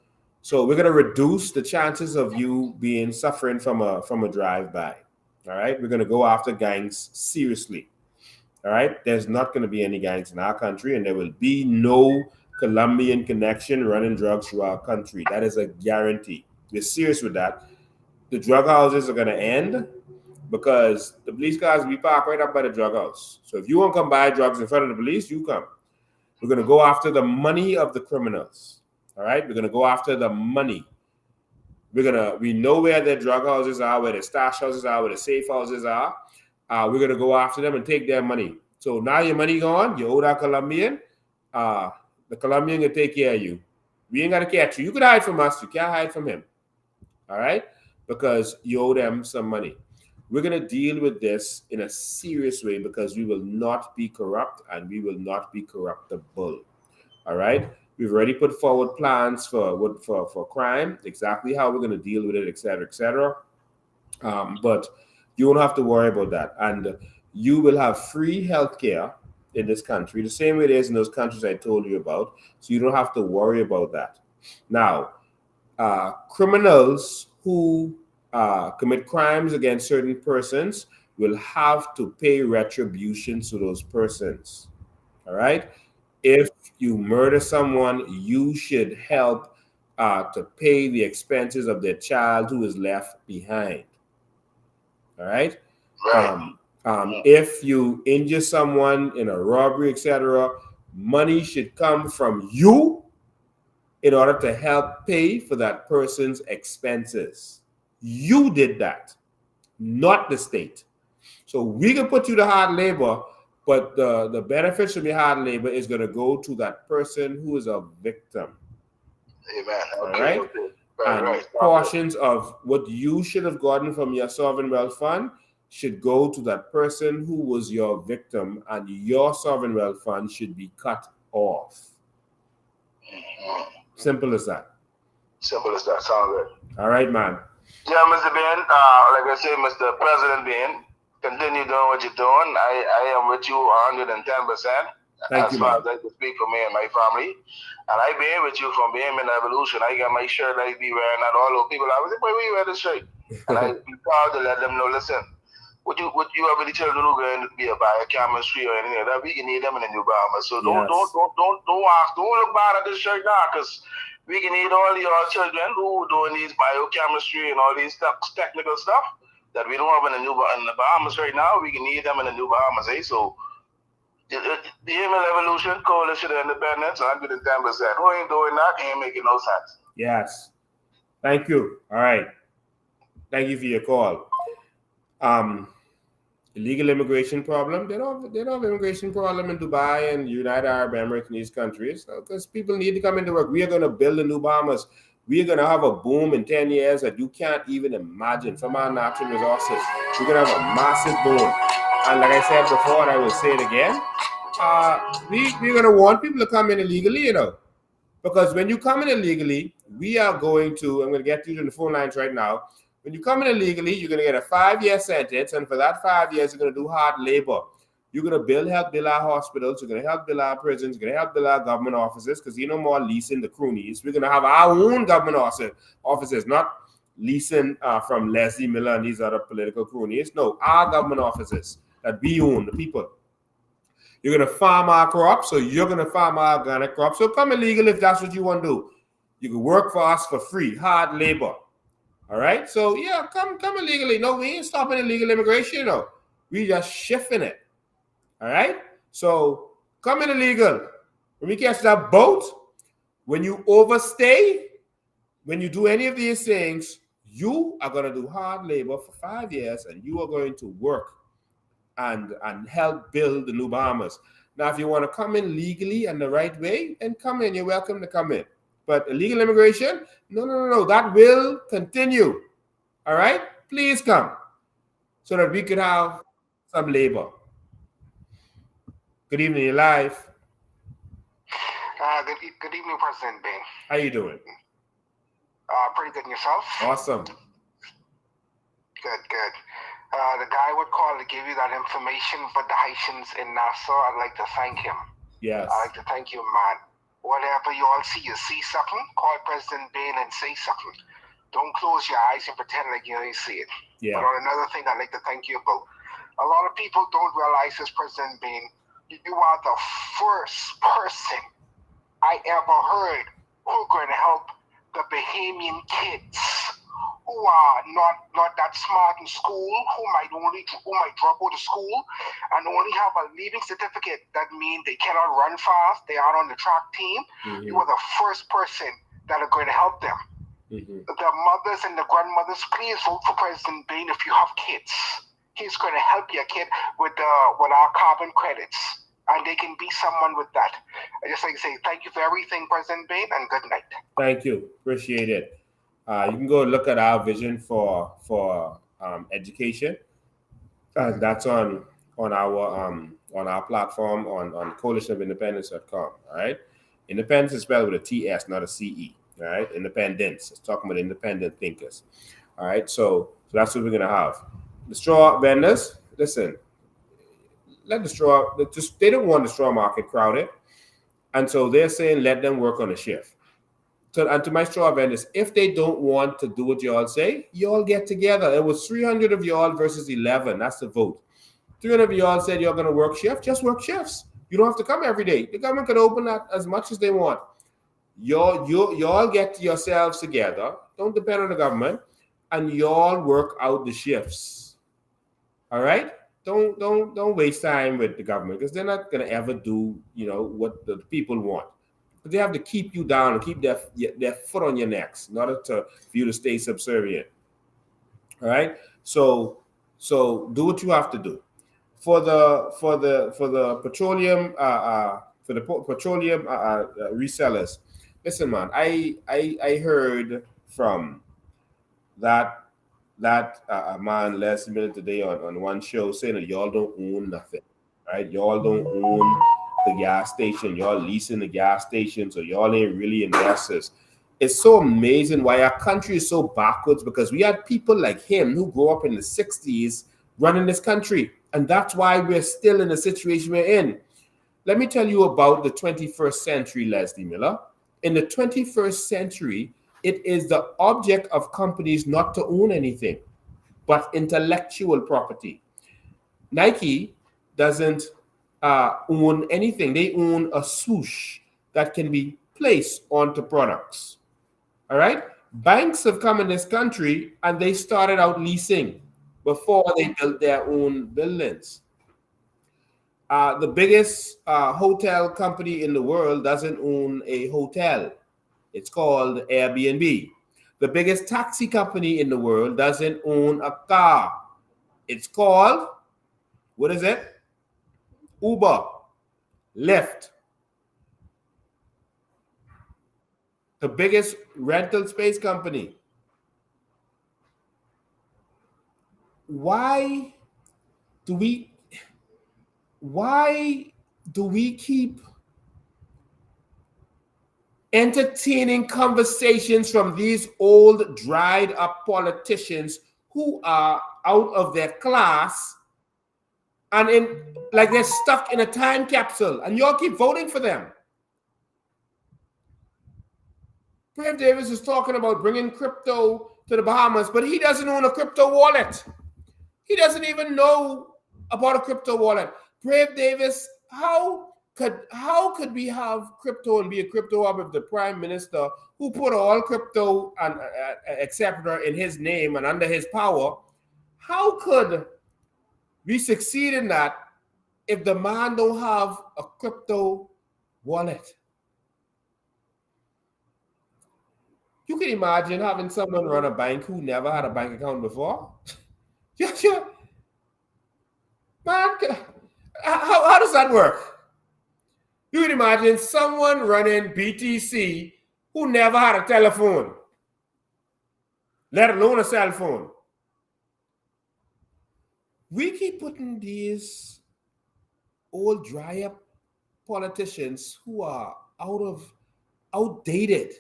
we're going to reduce the chances of you suffering from a drive-by. All right. We're going to go after gangs seriously. All right. There's not going to be any gangs in our country, and there will be no Colombian connection running drugs through our country. That is a guarantee. We're serious with that. The drug houses are going to end because the police cars will be parked right up by the drug house. So if you want to come buy drugs in front of the police, you come. We're going to go after the money of the criminals. All right. We're going to go after the money. We know where their drug houses are, where their stash houses are, where the safe houses are. We're going to go after them and take their money. So now your money gone, you owe that Colombian. The Colombian can take care of you. We ain't got to catch you. You could hide from us. You can't hide from him. All right? Because you owe them some money. We're going to deal with this in a serious way because we will not be corrupt and we will not be corruptible. All right? We've already put forward plans for crime, exactly how we're going to deal with it, et cetera, et cetera. But you won't have to worry about that. And you will have free healthcare in this country, the same way it is in those countries I told you about. So you don't have to worry about that. Now, criminals who commit crimes against certain persons will have to pay retribution to those persons. All right? If you murder someone, you should help to pay the expenses of their child who is left behind. All right? If you injure someone in a robbery, etc., money should come from you in order to help pay for that person's expenses. You did that, not the state. So we can put you to hard labor, but the benefits from your hard labor is going to go to that person who is a victim. Amen. All right? And portions of what you should have gotten from your sovereign wealth fund should go to that person who was your victim, and your sovereign wealth fund should be cut off. Simple as that. Simple as that. Sounds good. All right, man. Yeah, Mr. Bain, like I say, Mr. President Bain, continue doing what you're doing. I am with you 110%. Thank you, as far as I can speak for me and my family. And I been with you from Bain Evolution. I got my shirt I be wearing that all over people. I was like, why you wear this shirt? And I be proud to let them know, listen, what you have with the children who going to be a biochemistry or anything like that, we can need them in the New Bahamas. So don't look bad at this shirt now, because we can need all your children who are doing these biochemistry and all these technical stuff that we don't have in the Bahamas right now. We can need them in the New Bahamas, eh? So the Email Evolution Coalition of Independence, 110%. Who ain't doing that? Ain't making no sense. Yes. Thank you. All right. Thank you for your call. illegal immigration problem. They don't have immigration problem in Dubai and United Arab Emirates and these countries because people need to come into work. We are going to build the new Bahamas. We are going to have a boom in 10 years that you can't even imagine from our natural resources. We're going to have a massive boom. And like I said before, and I will say it again, we're going to want people to come in illegally, because when you come in illegally, I'm going to get you to the phone lines right now. When you come in illegally, you're going to get a 5-year sentence. And for that 5 years, you're going to do hard labor. You're going to help build our hospitals. You're going to help build our prisons. You're going to help build our government offices because you no more leasing the croonies. We're going to have our own government offices, not leasing from Leslie Miller and these other political croonies. No, our government offices that we own, the people. You're going to farm our crops, so you're going to farm our organic crops. So come illegal if that's what you want to do. You can work for us for free, hard labor. All right? So, yeah, come illegally. No, we ain't stopping illegal immigration, We just shifting it. All right? So come in illegal. When we catch that boat, when you overstay, when you do any of these things, you are going to do hard labor for 5 years and you are going to work and help build the new Bahamas. Now, if you want to come in legally and the right way, then come in. You're welcome to come in. But illegal immigration, no. That will continue. All right? Please come so that we could have some labor. Good evening, you're live. Good evening, President Bain. How you doing? Pretty good, and yourself? Awesome. Good. The guy would call to give you that information for the Haitians in Nassau. I'd like to thank him. Yes. I'd like to thank you, man. Whatever you all see, you see something, call President Bain and say something. Don't close your eyes and pretend like you don't see it. Yeah. But on another thing I'd like to thank you about, a lot of people don't realize this, President Bain, you are the first person I ever heard who's going to help the Bahamian kids who are not that smart in school, who might drop out of school and only have a leaving certificate. That means they cannot run fast, they are on the track team. Mm-hmm. You are the first person that are going to help them. Mm-hmm. The mothers and the grandmothers, please vote for President Bain if you have kids. He's going to help your kid with our carbon credits, and they can be someone with that. I just like to say thank you for everything, President Bain, and good night. Thank you. Appreciate it. You can go look at our vision for education. That's on our platform on coalitionofindependence.com. All right. Independence is spelled with a TS, not a CE. All right. Independence. It's talking about independent thinkers. All right. So that's what we're gonna have. The straw vendors, listen. Let the straw. They don't want the straw market crowded, and so they're saying let them work on a shift. So, and to my straw vendors, if they don't want to do what y'all say, y'all get together. It was 300 of y'all versus 11. That's the vote. 300 of y'all said you're going to work shift. Just work shifts. You don't have to come every day. The government can open that as much as they want. Y'all get yourselves together. Don't depend on the government, and y'all work out the shifts. All right. Don't waste time with the government because they're not going to ever do what the people want. But they have to keep you down and keep their foot on your necks in order for you to stay subservient. All right. So do what you have to do for the petroleum resellers. Listen, man, I heard from that man last minute today on one show saying that y'all don't own nothing, right? Y'all don't own the gas station. Y'all leasing the gas station, so y'all ain't really investors. It's so amazing why our country is so backwards because we had people like him who grew up in the 60s running this country, and that's why we're still in the situation we're in. Let me tell you about the 21st century, Leslie Miller. In the 21st century, it is the object of companies not to own anything but intellectual property. Nike doesn't own anything. They own a swoosh that can be placed onto products. All right? Banks have come in this country and they started out leasing before they built their own buildings. The biggest hotel company in the world doesn't own a hotel. It's called Airbnb. The biggest taxi company in the world doesn't own a car. It's called What is it? Uber, Lyft, the biggest rental space company. Why do we keep entertaining conversations from these old, dried up politicians who are out of their class and like they're stuck in a time capsule, and y'all keep voting for them? Brave Davis is talking about bringing crypto to the Bahamas, but he doesn't own a crypto wallet. He doesn't even know about a crypto wallet. Brave Davis, how could we have crypto and be a crypto hub if the prime minister, who put all crypto and etc. in his name and under his power, how could we succeed in that if the man don't have a crypto wallet? You can imagine having someone run a bank who never had a bank account before. Yeah. Man, how does that work? You can imagine someone running BTC who never had a telephone, let alone a cell phone. We keep putting these old dry up politicians who are outdated,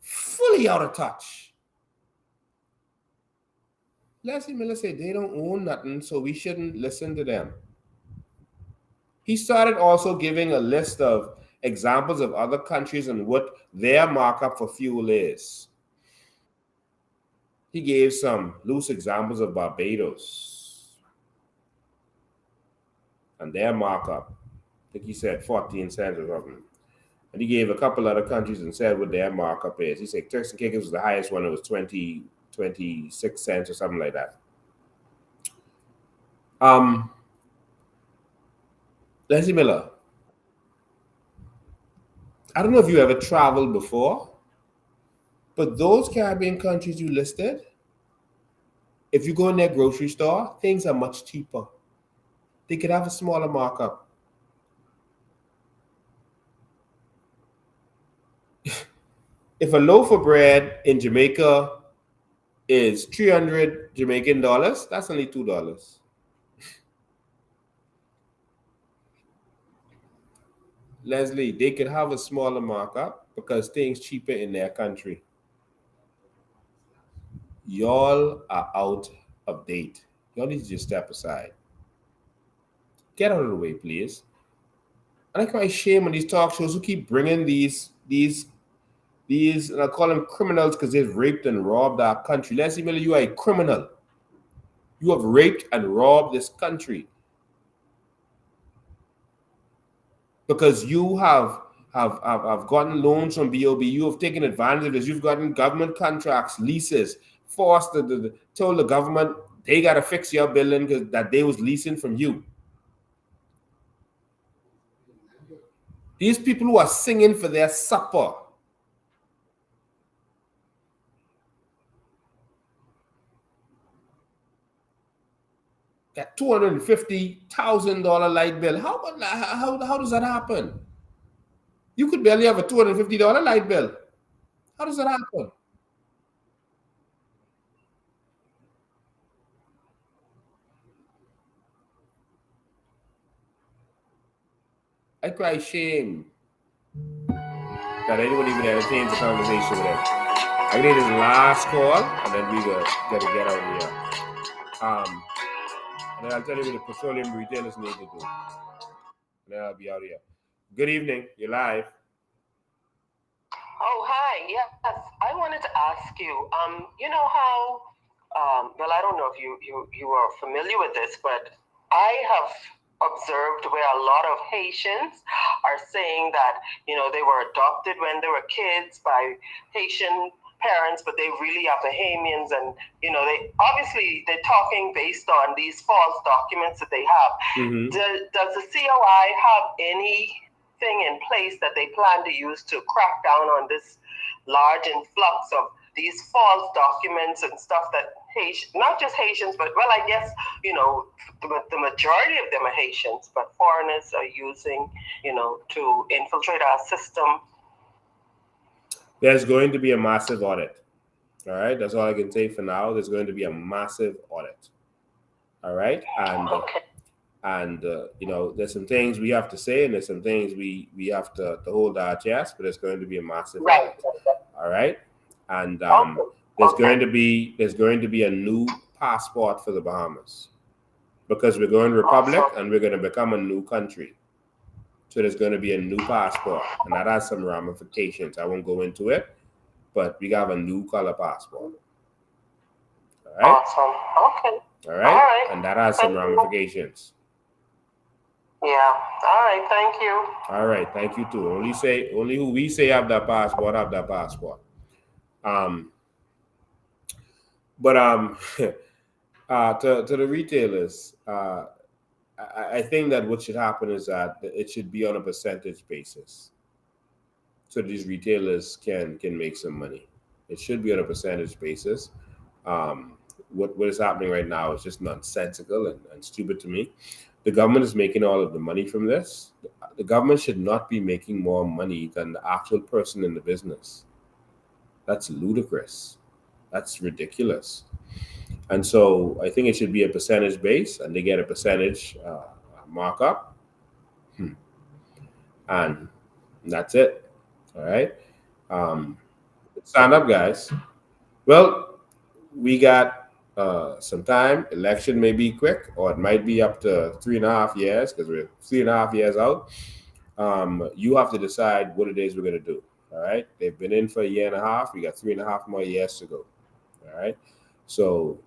fully out of touch. Leslie Miller said they don't own nothing, so we shouldn't listen to them. He started also giving a list of examples of other countries and what their markup for fuel is. He gave some loose examples of Barbados and their markup. I think he said 14 cents or something. And he gave a couple other countries and said what their markup is. He said Turks and Caicos was the highest one. It was 26 cents or something like that. Leslie Miller, I don't know if you ever traveled before, but those Caribbean countries you listed, if you go in their grocery store, things are much cheaper. They could have a smaller markup. If a loaf of bread in Jamaica is 300 Jamaican dollars, that's only $2. Leslie, they could have a smaller markup because things cheaper in their country. Y'all are out of date. Y'all need to just step aside. Get out of the way, please. And I cry shame on these talk shows who keep bringing these, and I call them criminals because they've raped and robbed our country. Leslie Miller, you are a criminal. You have raped and robbed this country because you have gotten loans from BOB. You have taken advantage of this. You've gotten government contracts, leases, told the government they got to fix your building because that they was leasing from you. These people who are singing for their supper. That $250,000 light bill. How does that happen? You could barely have a $250 light bill. How does that happen? I cry shame that anyone even entertains the conversation with him. I need his last call, and then we gotta get out of here. And then I'll tell you what the petroleum retailers need to do. And then I'll be out of here. Good evening. You're live. Oh, hi. Yes, I wanted to ask you. You know how? Well, I don't know if you are familiar with this, but I have observed where a lot of Haitians are saying that they were adopted when they were kids by Haitian parents, but they really are Bahamians, and they're talking based on these false documents that they have. Mm-hmm. Does the COI have anything in place that they plan to use to crack down on this large influx of these false documents and stuff that not just Haitians, but I guess the majority of them are Haitians, but foreigners are using, to infiltrate our system. There's going to be a massive audit. All right, that's all I can say for now. There's going to be a massive audit. All right, and there's some things we have to say, and there's some things we have to hold our chest. But there's going to be a massive audit. All right, and there's going to be a new passport for the Bahamas because we're going republic and we're going to become a new country. So there's going to be a new passport, and that has some ramifications. I won't go into it, but we have a new color passport. All right. Awesome. Okay. All right. And that has some ramifications. Yeah. All right. Thank you. All right. Thank you too. Only who we say have that passport have that passport. To the retailers, I think that what should happen is that it should be on a percentage basis, so these retailers can make some money. It should be on a percentage basis. What is happening right now is just nonsensical and stupid to me. The government is making all of the money from this. The government should not be making more money than the actual person in the business. That's ludicrous. That's ridiculous. And so I think it should be a percentage base, and they get a percentage markup. And that's it. All right. Stand up, guys. Well, we got some time. Election may be quick, or it might be up to 3.5 years because we're 3.5 years out. You have to decide what it is we're going to do. All right. They've been in for 1.5 years. We got 3.5 more years to go. All right. So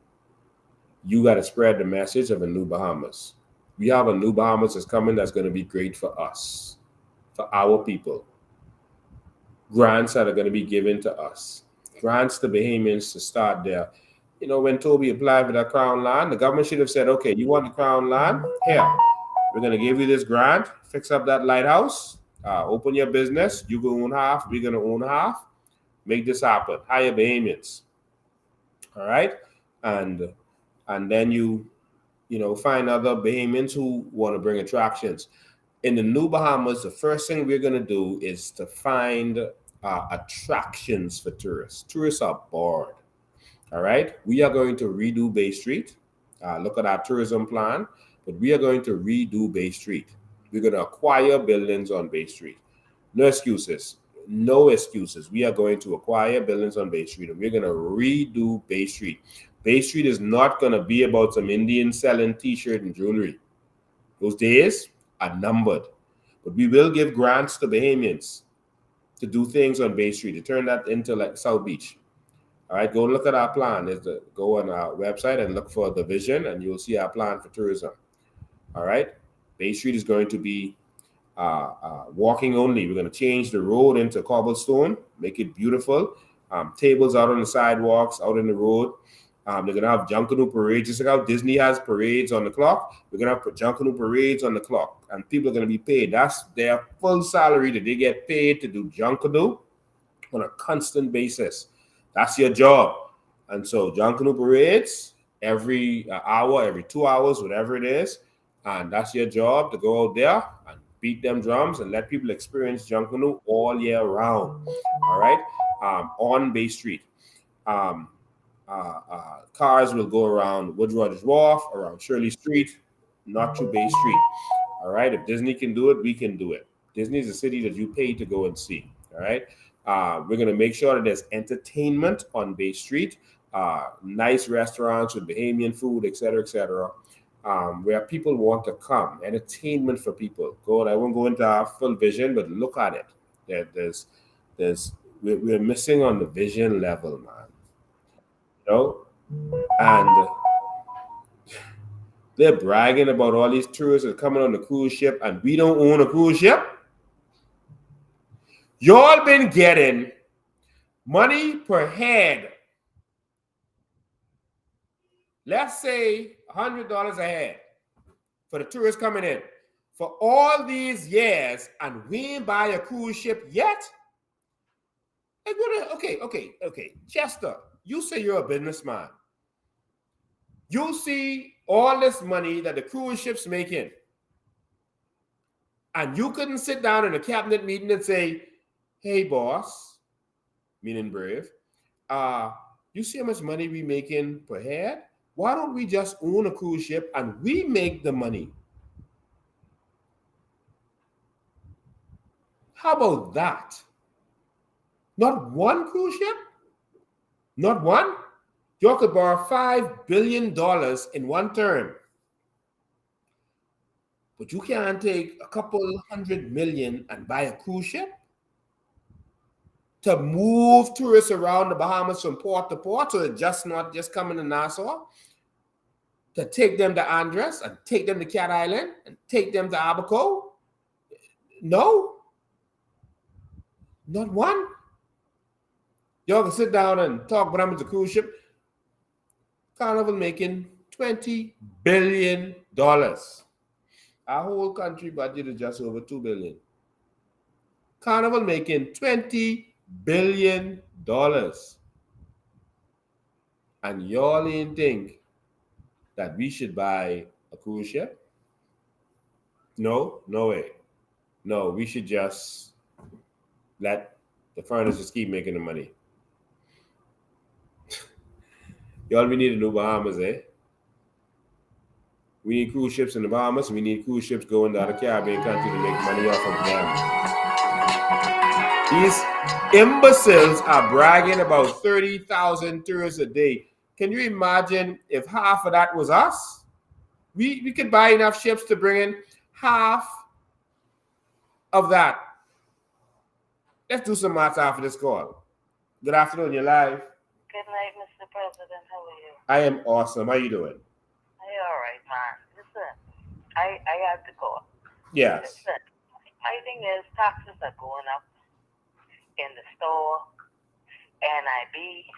you got to spread the message of a new Bahamas. We have a new Bahamas that's coming that's going to be great for us, for our people. Grants that are going to be given to us. Grants to Bahamians to start there. When Toby applied for that Crown land, the government should have said, okay, you want the Crown land? Here, we're going to give you this grant, fix up that lighthouse, open your business. You go own half, we're going to own half. Make this happen. Hire Bahamians. All right? And then you find other Bahamians who want to bring attractions. In the new Bahamas, the first thing we're going to do is to find attractions for tourists. Tourists are bored. All right. We are going to redo Bay Street. Look at our tourism plan, but we are going to redo Bay Street. We're going to acquire buildings on Bay Street. No excuses. No excuses. We are going to acquire buildings on Bay Street, and we're going to redo Bay Street. Bay Street is not going to be about some Indians selling T-shirt and jewelry. Those days are numbered. But we will give grants to Bahamians to do things on Bay Street, to turn that into like South Beach. All right, go look at our plan. Go on our website and look for the vision, and you'll see our plan for tourism. All right, Bay Street is going to be walking only. We're going to change the road into cobblestone, make it beautiful. Tables out on the sidewalks, out in the road. They're going to have Junkanoo parades. Just like how Disney has parades on the clock, we're going to have Junkanoo parades on the clock. And people are going to be paid. That's their full salary that they get paid to do Junkanoo on a constant basis. That's your job. And so Junkanoo parades every hour, every 2 hours, whatever it is. And that's your job, to go out there and beat them drums and let people experience Junkanoo all year round. All right? On Bay Street. Cars will go around Wood Rogers Wharf, around Shirley Street, not through Bay Street. All right? If Disney can do it, we can do it. Disney is a city that you pay to go and see. All right? We're going to make sure that there's entertainment on Bay Street, nice restaurants with Bahamian food, etc., where people want to come. Entertainment for people. I won't go into our full vision, but look at it. We're missing on the vision level, man. And they're bragging about all these tourists that are coming on the cruise ship, and we don't own a cruise ship. Y'all been getting money per head. Let's say $100 a head for the tourists coming in for all these years, and we ain't buy a cruise ship yet. Okay. Chester, you say you're a businessman. You see all this money that the cruise ships making, and you couldn't sit down in a cabinet meeting and say, "Hey, boss," meaning Brave, you see how much money we making per head? Why don't we just own a cruise ship and we make the money? How about that? Not one cruise ship? Not one? You could borrow $5 billion in one term. But you can't take a couple $100 million and buy a cruise ship to move tourists around the Bahamas from port to port, so it's just not just coming to Nassau, to take them to Andres and take them to Cat Island and take them to Abaco. No, not one. Y'all can sit down and talk about how the cruise ship. Carnival making $20 billion. Our whole country budget is just over $2 billion. Carnival making $20 billion. And y'all ain't think that we should buy a cruise ship? No, no way. No, we should just let the foreigners just keep making the money. Y'all, we need a new Bahamas, eh? We need cruise ships in the Bahamas. We need cruise ships going to other Caribbean countries to make money off of them. These imbeciles are bragging about 30,000 tourists a day. Can you imagine if half of that was us? We could buy enough ships to bring in half of that. Let's do some math after this call. Good afternoon, you're live. Good night, Mr. President. How are you? I am awesome. How you doing? All right, man. Listen, I had to call. Yes. Listen, my thing is taxes are going up in the store, NIB,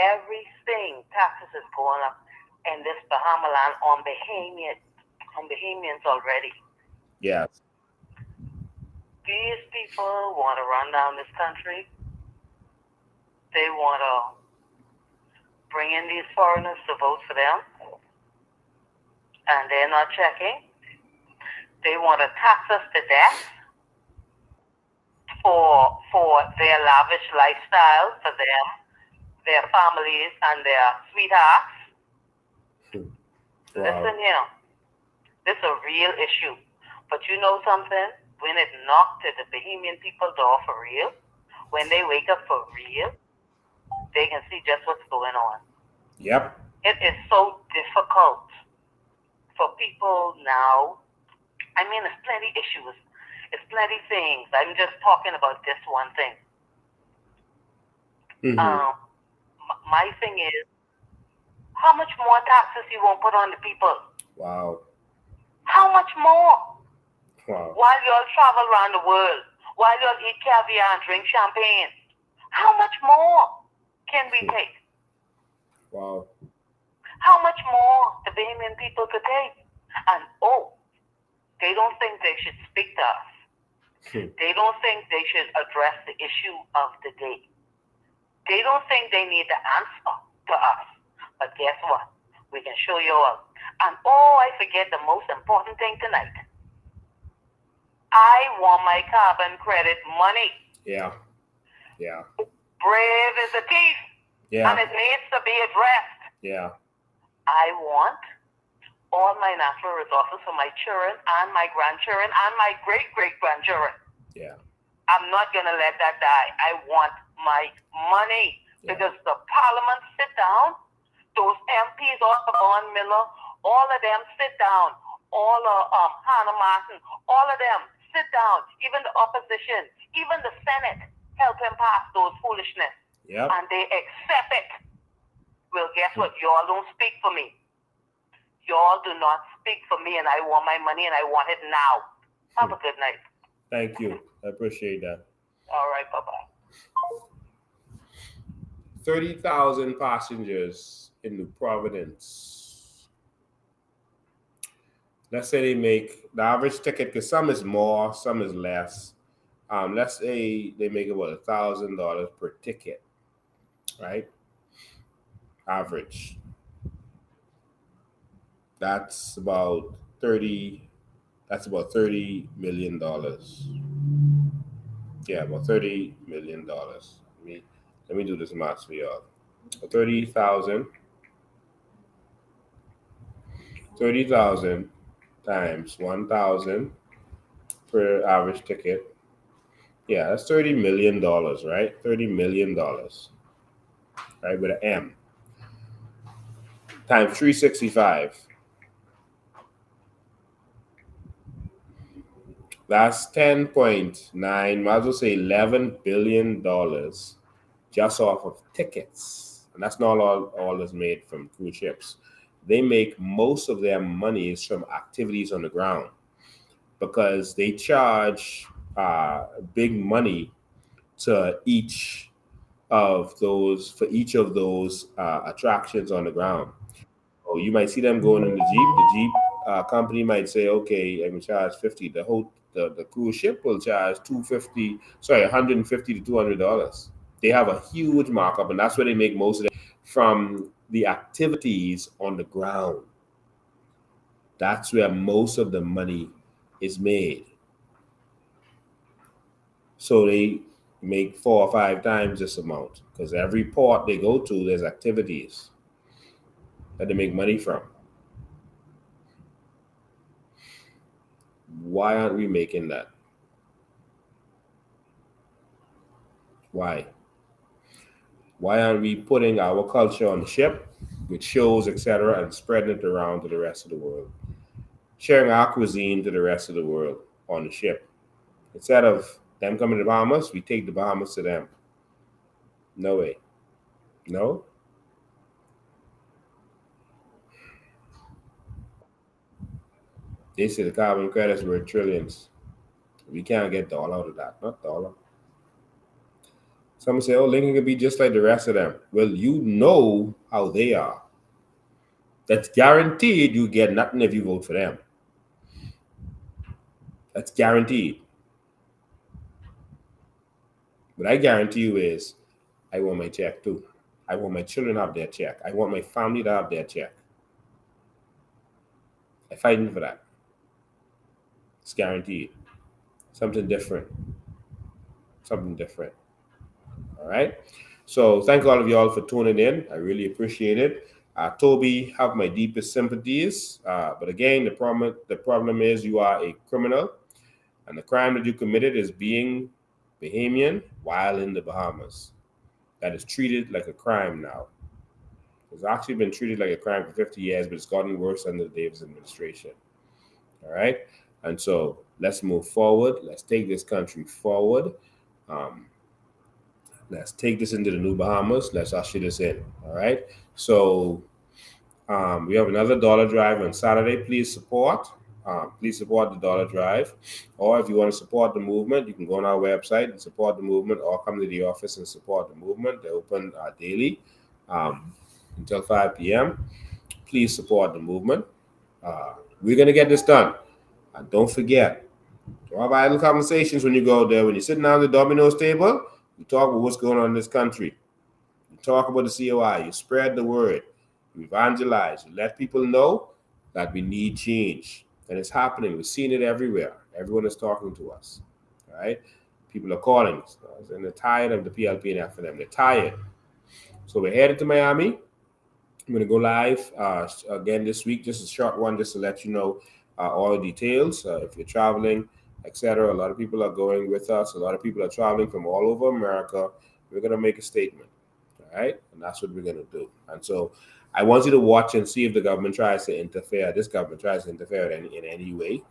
everything. Taxes is going up in this Bahama land on Bahamians already. Yes. These people want to run down this country. They want to bring in these foreigners to vote for them, and they're not checking. They want to tax us to death for their lavish lifestyle, for them, their families, and their sweethearts. Wow. Listen here, this is a real issue. But you know something? When it knocked to the Bahamian people door for real, when they wake up for real, they can see just what's going on. Yep. It is so difficult for people now. I mean, there's plenty issues. It's plenty things. I'm just talking about this one thing. Mm-hmm. My thing is, how much more taxes you won't put on the people? Wow. How much more? Wow. While you all travel around the world, while you all eat caviar and drink champagne, how much more can we take? Wow. How much more the Bahamian people could take? And they don't think they should speak to us. They don't think they should address the issue of the day. They don't think they need the answer to us. But guess what? We can show you all. And I forget the most important thing tonight. I want my carbon credit money. Yeah. Yeah. Brave is a thief. Yeah. And it needs to be addressed. Yeah. I want all my natural resources for my children and my grandchildren and my great-great-grandchildren. Yeah. I'm not going to let that die. I want my money. Yeah. Because the parliament sit down, those MPs, all of Von Miller, all of them sit down, all of Hannah Martin, all of them sit down, even the opposition, even the Senate, help him pass those foolishness. Yep. And they accept it. Well, guess what? Y'all don't speak for me. Y'all do not speak for me, and I want my money, and I want it now. Have a good night. Thank you. I appreciate that. All right, bye-bye. 30,000 passengers in New Providence. Let's say they make the average ticket, because some is more, some is less. Let's say they make about $1,000 per ticket, right? Average. That's about 30. That's about $30 million. Yeah, about $30 million. Let me do this math for y'all. 30,000 times 1,000 per average ticket. Yeah, that's $30 million, right? $30 million, right? With an M times 365. That's 10.9, might as well say $11 billion just off of tickets. And that's not all is made from cruise ships. They make most of their monies from activities on the ground because they charge big money to each of those for each of those attractions on the ground. Oh, you might see them going in the Jeep. The Jeep company might say, "Okay, I can charge 50." The cruise ship will charge 250. Sorry, $150 to $200. They have a huge markup, and that's where they make most of it from the activities on the ground. That's where most of the money is made. So they make 4 or 5 times this amount because every port they go to, there's activities that they make money from. Why aren't we making that? Why? Why aren't we putting our culture on the ship with shows, etc., and spreading it around to the rest of the world? Sharing our cuisine to the rest of the world on the ship. Instead of them coming to the Bahamas, we take the Bahamas to them. No way. No? They say the carbon credits were trillions. We can't get dollar out of that. Not dollar. Some say, oh, Lincoln could be just like the rest of them. Well, you know how they are. That's guaranteed you get nothing if you vote for them. That's guaranteed. What I guarantee you is I want my check too. I want my children to have their check. I want my family to have their check. I'm fighting for that. It's guaranteed. Something different. Something different. All right. So thank all of y'all for tuning in. I really appreciate it. Toby, have my deepest sympathies. But again, the problem is you are a criminal, and the crime that you committed is being Bahamian while in the Bahamas. That is treated like a crime now. It's actually been treated like a crime for 50 years, but it's gotten worse under the Davis administration. All right. And so let's move forward. Let's take this country forward. Let's take this into the new Bahamas. Let's usher this in. All right. So we have another dollar drive on Saturday. Please support. Please support the dollar drive. Or if you want to support the movement, you can go on our website and support the movement, or come to the office and support the movement. They're open daily until 5 p.m. Please support the movement. We're going to get this done. And don't forget, to have idle conversations when you go there. When you're sitting down at the Domino's table, you talk about what's going on in this country. You talk about the COI. You spread the word. You evangelize. You let people know that we need change. And it's happening. We're seeing it everywhere. Everyone is talking to us. All right? People are calling us. And they're tired of the PLP and FNM. They're tired. So we're headed to Miami. I'm going to go live again this week. Just a short one just to let you know all the details. If you're traveling, etc. A lot of people are going with us. A lot of people are traveling from all over America. We're going to make a statement. All right? And that's what we're going to do. And so I want you to watch and see if the government tries to interfere. This government tries to interfere in any way.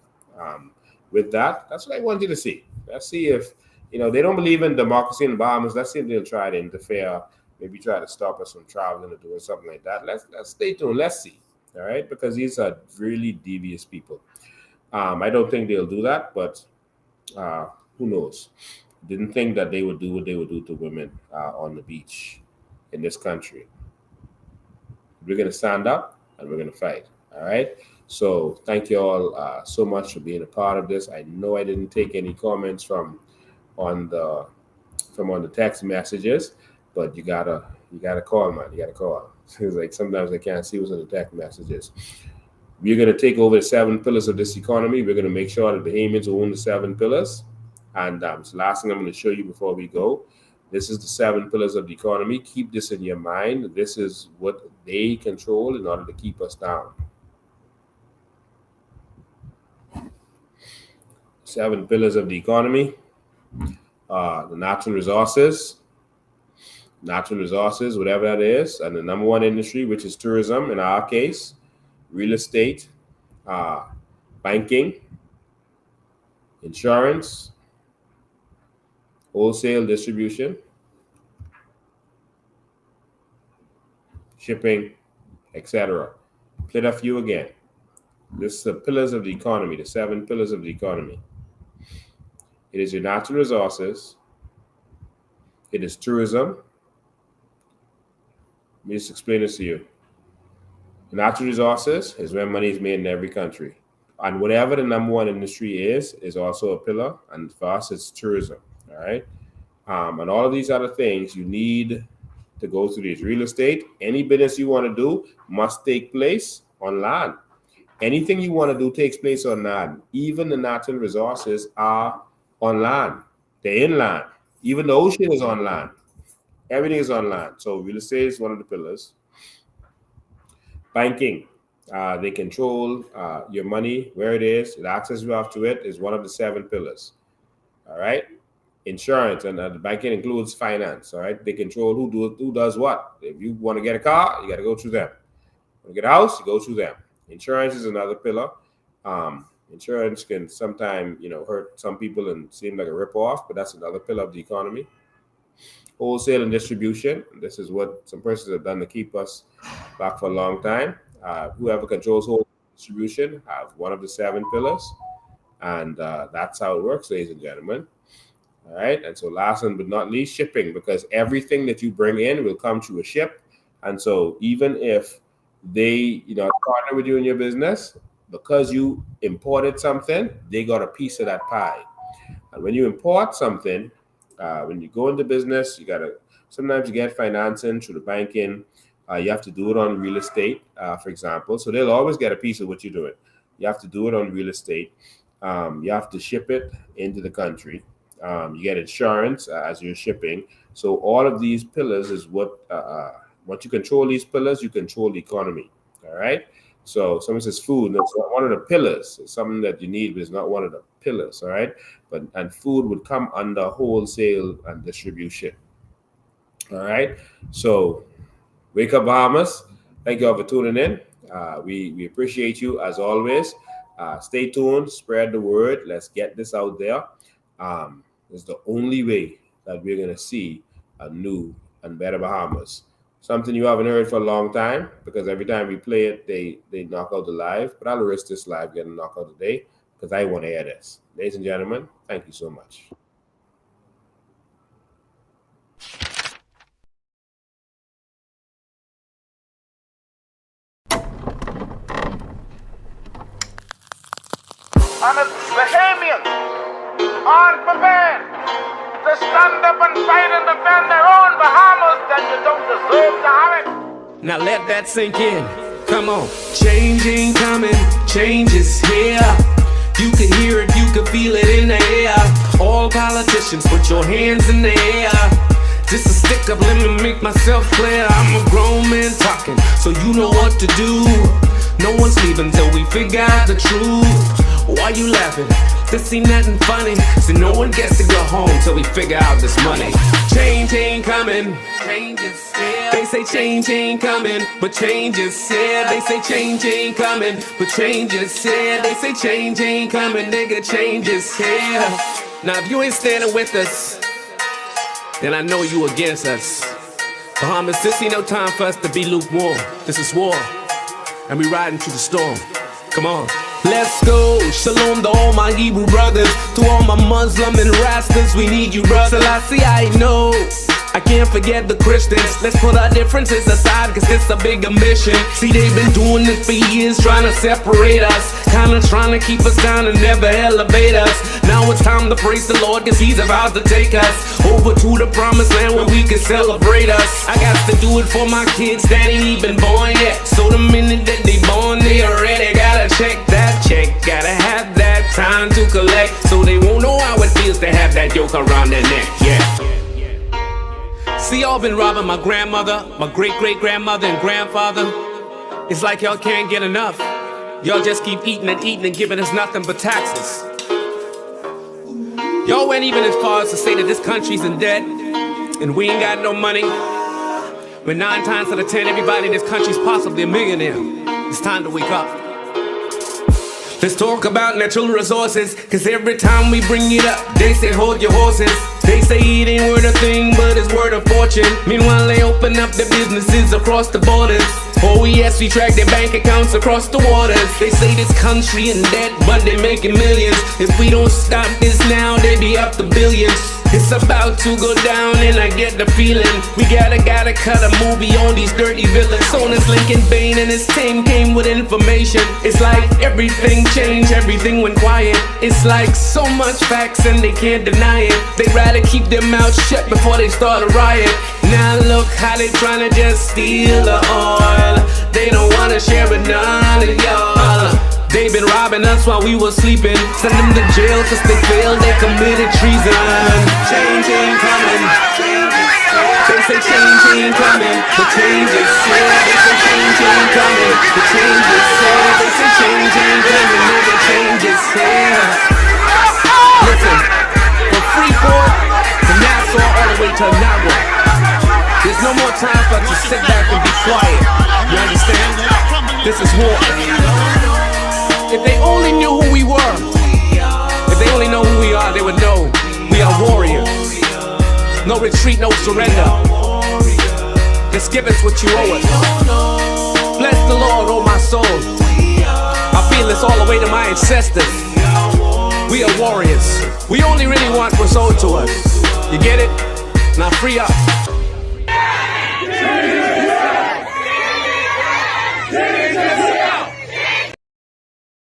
With that, that's what I want you to see. Let's see if, they don't believe in democracy in the Bahamas. Let's see if they'll try to interfere, maybe try to stop us from traveling or doing something like that. Let's stay tuned. Let's see. All right? Because these are really devious people. I don't think they'll do that, but who knows? Didn't think that they would do what they would do to women on the beach in this country. We're going to stand up and we're going to fight. All right. So thank you all so much for being a part of this. I know I didn't take any comments from on the text messages, but you gotta call, man. You gotta call. It's like sometimes I can't see what's in the text messages. We're going to take over the 7 pillars of this economy. We're going to make sure that the Bahamians own the 7 pillars. And it's the last thing I'm going to show you before we go. This is the 7 pillars of the economy. Keep this in your mind. This is what they control in order to keep us down. 7 pillars of the economy. The natural resources, whatever that is. And the number 1 industry, which is tourism in our case, real estate, banking, insurance, wholesale distribution, shipping, etc. Played a few again. This is the pillars of the economy, the 7 pillars of the economy. It is your natural resources. It is tourism. Let me just explain this to you. Natural resources is where money is made in every country. And whatever the number 1 industry is also a pillar. And for us, it's tourism. All right. And all of these other things you need to go through these. Real estate, any business you want to do must take place on land. Anything you want to do takes place on land. Even the natural resources are on land. They're inland. Even the ocean is on land. Everything is on land. So real estate is one of the pillars. Banking. They control your money, where it is, the access you have to it is one of the 7 pillars. All right. Insurance, and the banking includes finance. All right. They control who does what. If you want to get a car, you got to go through them. Want to get a house, you go through them. Insurance is another pillar. Insurance can sometimes, hurt some people and seem like a ripoff, but that's another pillar of the economy. Wholesale and distribution. This is what some persons have done to keep us back for a long time. Whoever controls wholesale distribution have one of the 7 pillars. And that's how it works, ladies and gentlemen. All right. And so last but not least, shipping, because everything that you bring in will come through a ship. And so even if they, partner with you in your business, because you imported something, they got a piece of that pie. And when you import something, when you go into business, sometimes you get financing through the banking. You have to do it on real estate, for example. So they'll always get a piece of what you're doing. You have to do it on real estate. You have to ship it into the country. You get insurance as you're shipping. So all of these pillars is what once you control these pillars, you control the economy. All right. So someone says food, that's not one of the pillars. It's something that you need, but it's not one of the pillars. All right. And food would come under wholesale and distribution. All right. So wake up, Bahamas. Thank you all for tuning in. We appreciate you as always. Stay tuned, spread the word. Let's get this out there. It's the only way that we're going to see a new and better Bahamas. Something you haven't heard for a long time, because every time we play it, they knock out the live. But I'll risk this live getting knocked out today because I want to hear this. Ladies and gentlemen, thank you so much. And it's Bahamians unprepared to stand up and fight and defend their own Bahamas, that you don't deserve to have it. Now let that sink in. Come on. Change ain't coming, change is here. You can hear it, you can feel it in the air. All politicians, put your hands in the air. Just a stick up, let me make myself clear. I'm a grown man talking, so you know what to do. No one's leaving till we figure out the truth. Why you laughing? This ain't nothing funny. So no one gets to go home till we figure out this money. Change ain't coming. Change is here. They say change ain't coming, but change is here. They say change ain't coming, but change is here. They say change ain't coming, nigga, change is here. Now if you ain't standing with us, then I know you against us. Bahamas, this ain't no time for us to be lukewarm. This is war, and we riding through the storm. Come on. Let's go, shalom to all my Hebrew brothers. To all my Muslim and Rastas, we need you, brother. Selassie, I know, I can't forget the Christians. Let's put our differences aside, cause it's a bigger mission. See, they've been doing this for years, trying to separate us. Kinda trying to keep us down and never elevate us. Now it's time to praise the Lord, cause he's about to take us over to the promised land where we can celebrate us. I got to do it for my kids that ain't even born yet. So the minute that they born, they already got it. arms around their neck, yeah. See, y'all been robbing my grandmother, my great-great-grandmother and grandfather. It's like y'all can't get enough. Y'all just keep eating and eating and giving us nothing but taxes. Y'all went even as far as to say that this country's in debt and we ain't got no money. When 9 times out of 10, everybody in this country's possibly a millionaire. It's time to wake up. Let's talk about natural resources, cause every time we bring it up, they say hold your horses. They say it ain't worth a thing, but it's worth a fortune. Meanwhile, they open up their businesses across the borders. Oh yes, we track their bank accounts across the waters. They say this country in debt, but they making millions. If we don't stop this now, they be up to billions. It's about to go down and I get the feeling we gotta cut a movie on these dirty villains. Sonus Lincoln Bain and his team came with information. It's like everything changed, everything went quiet. It's like so much facts and they can't deny it. They'd rather keep their mouths shut before they start a riot. Now look how they tryna just steal the oil. They don't wanna share with none of y'all. They been robbing us while we were sleeping. Send them to jail cause they failed, they committed treason. Change ain't coming. They say change ain't coming. The change is here. They say change ain't coming. The change is here. They say change ain't coming. No, the change is here. Listen, from Freeport to Nassau all the way to Nawa. There's no more time for us to sit back and be quiet. You understand? This is war. If they only knew who we were, if they only know who we are, they would know we are warriors. No retreat, no surrender. Just give us what you owe us. Bless the Lord, oh my soul. I feel this all the way to my ancestors. We are warriors. We only really want what's owed to us. You get it? Now free up.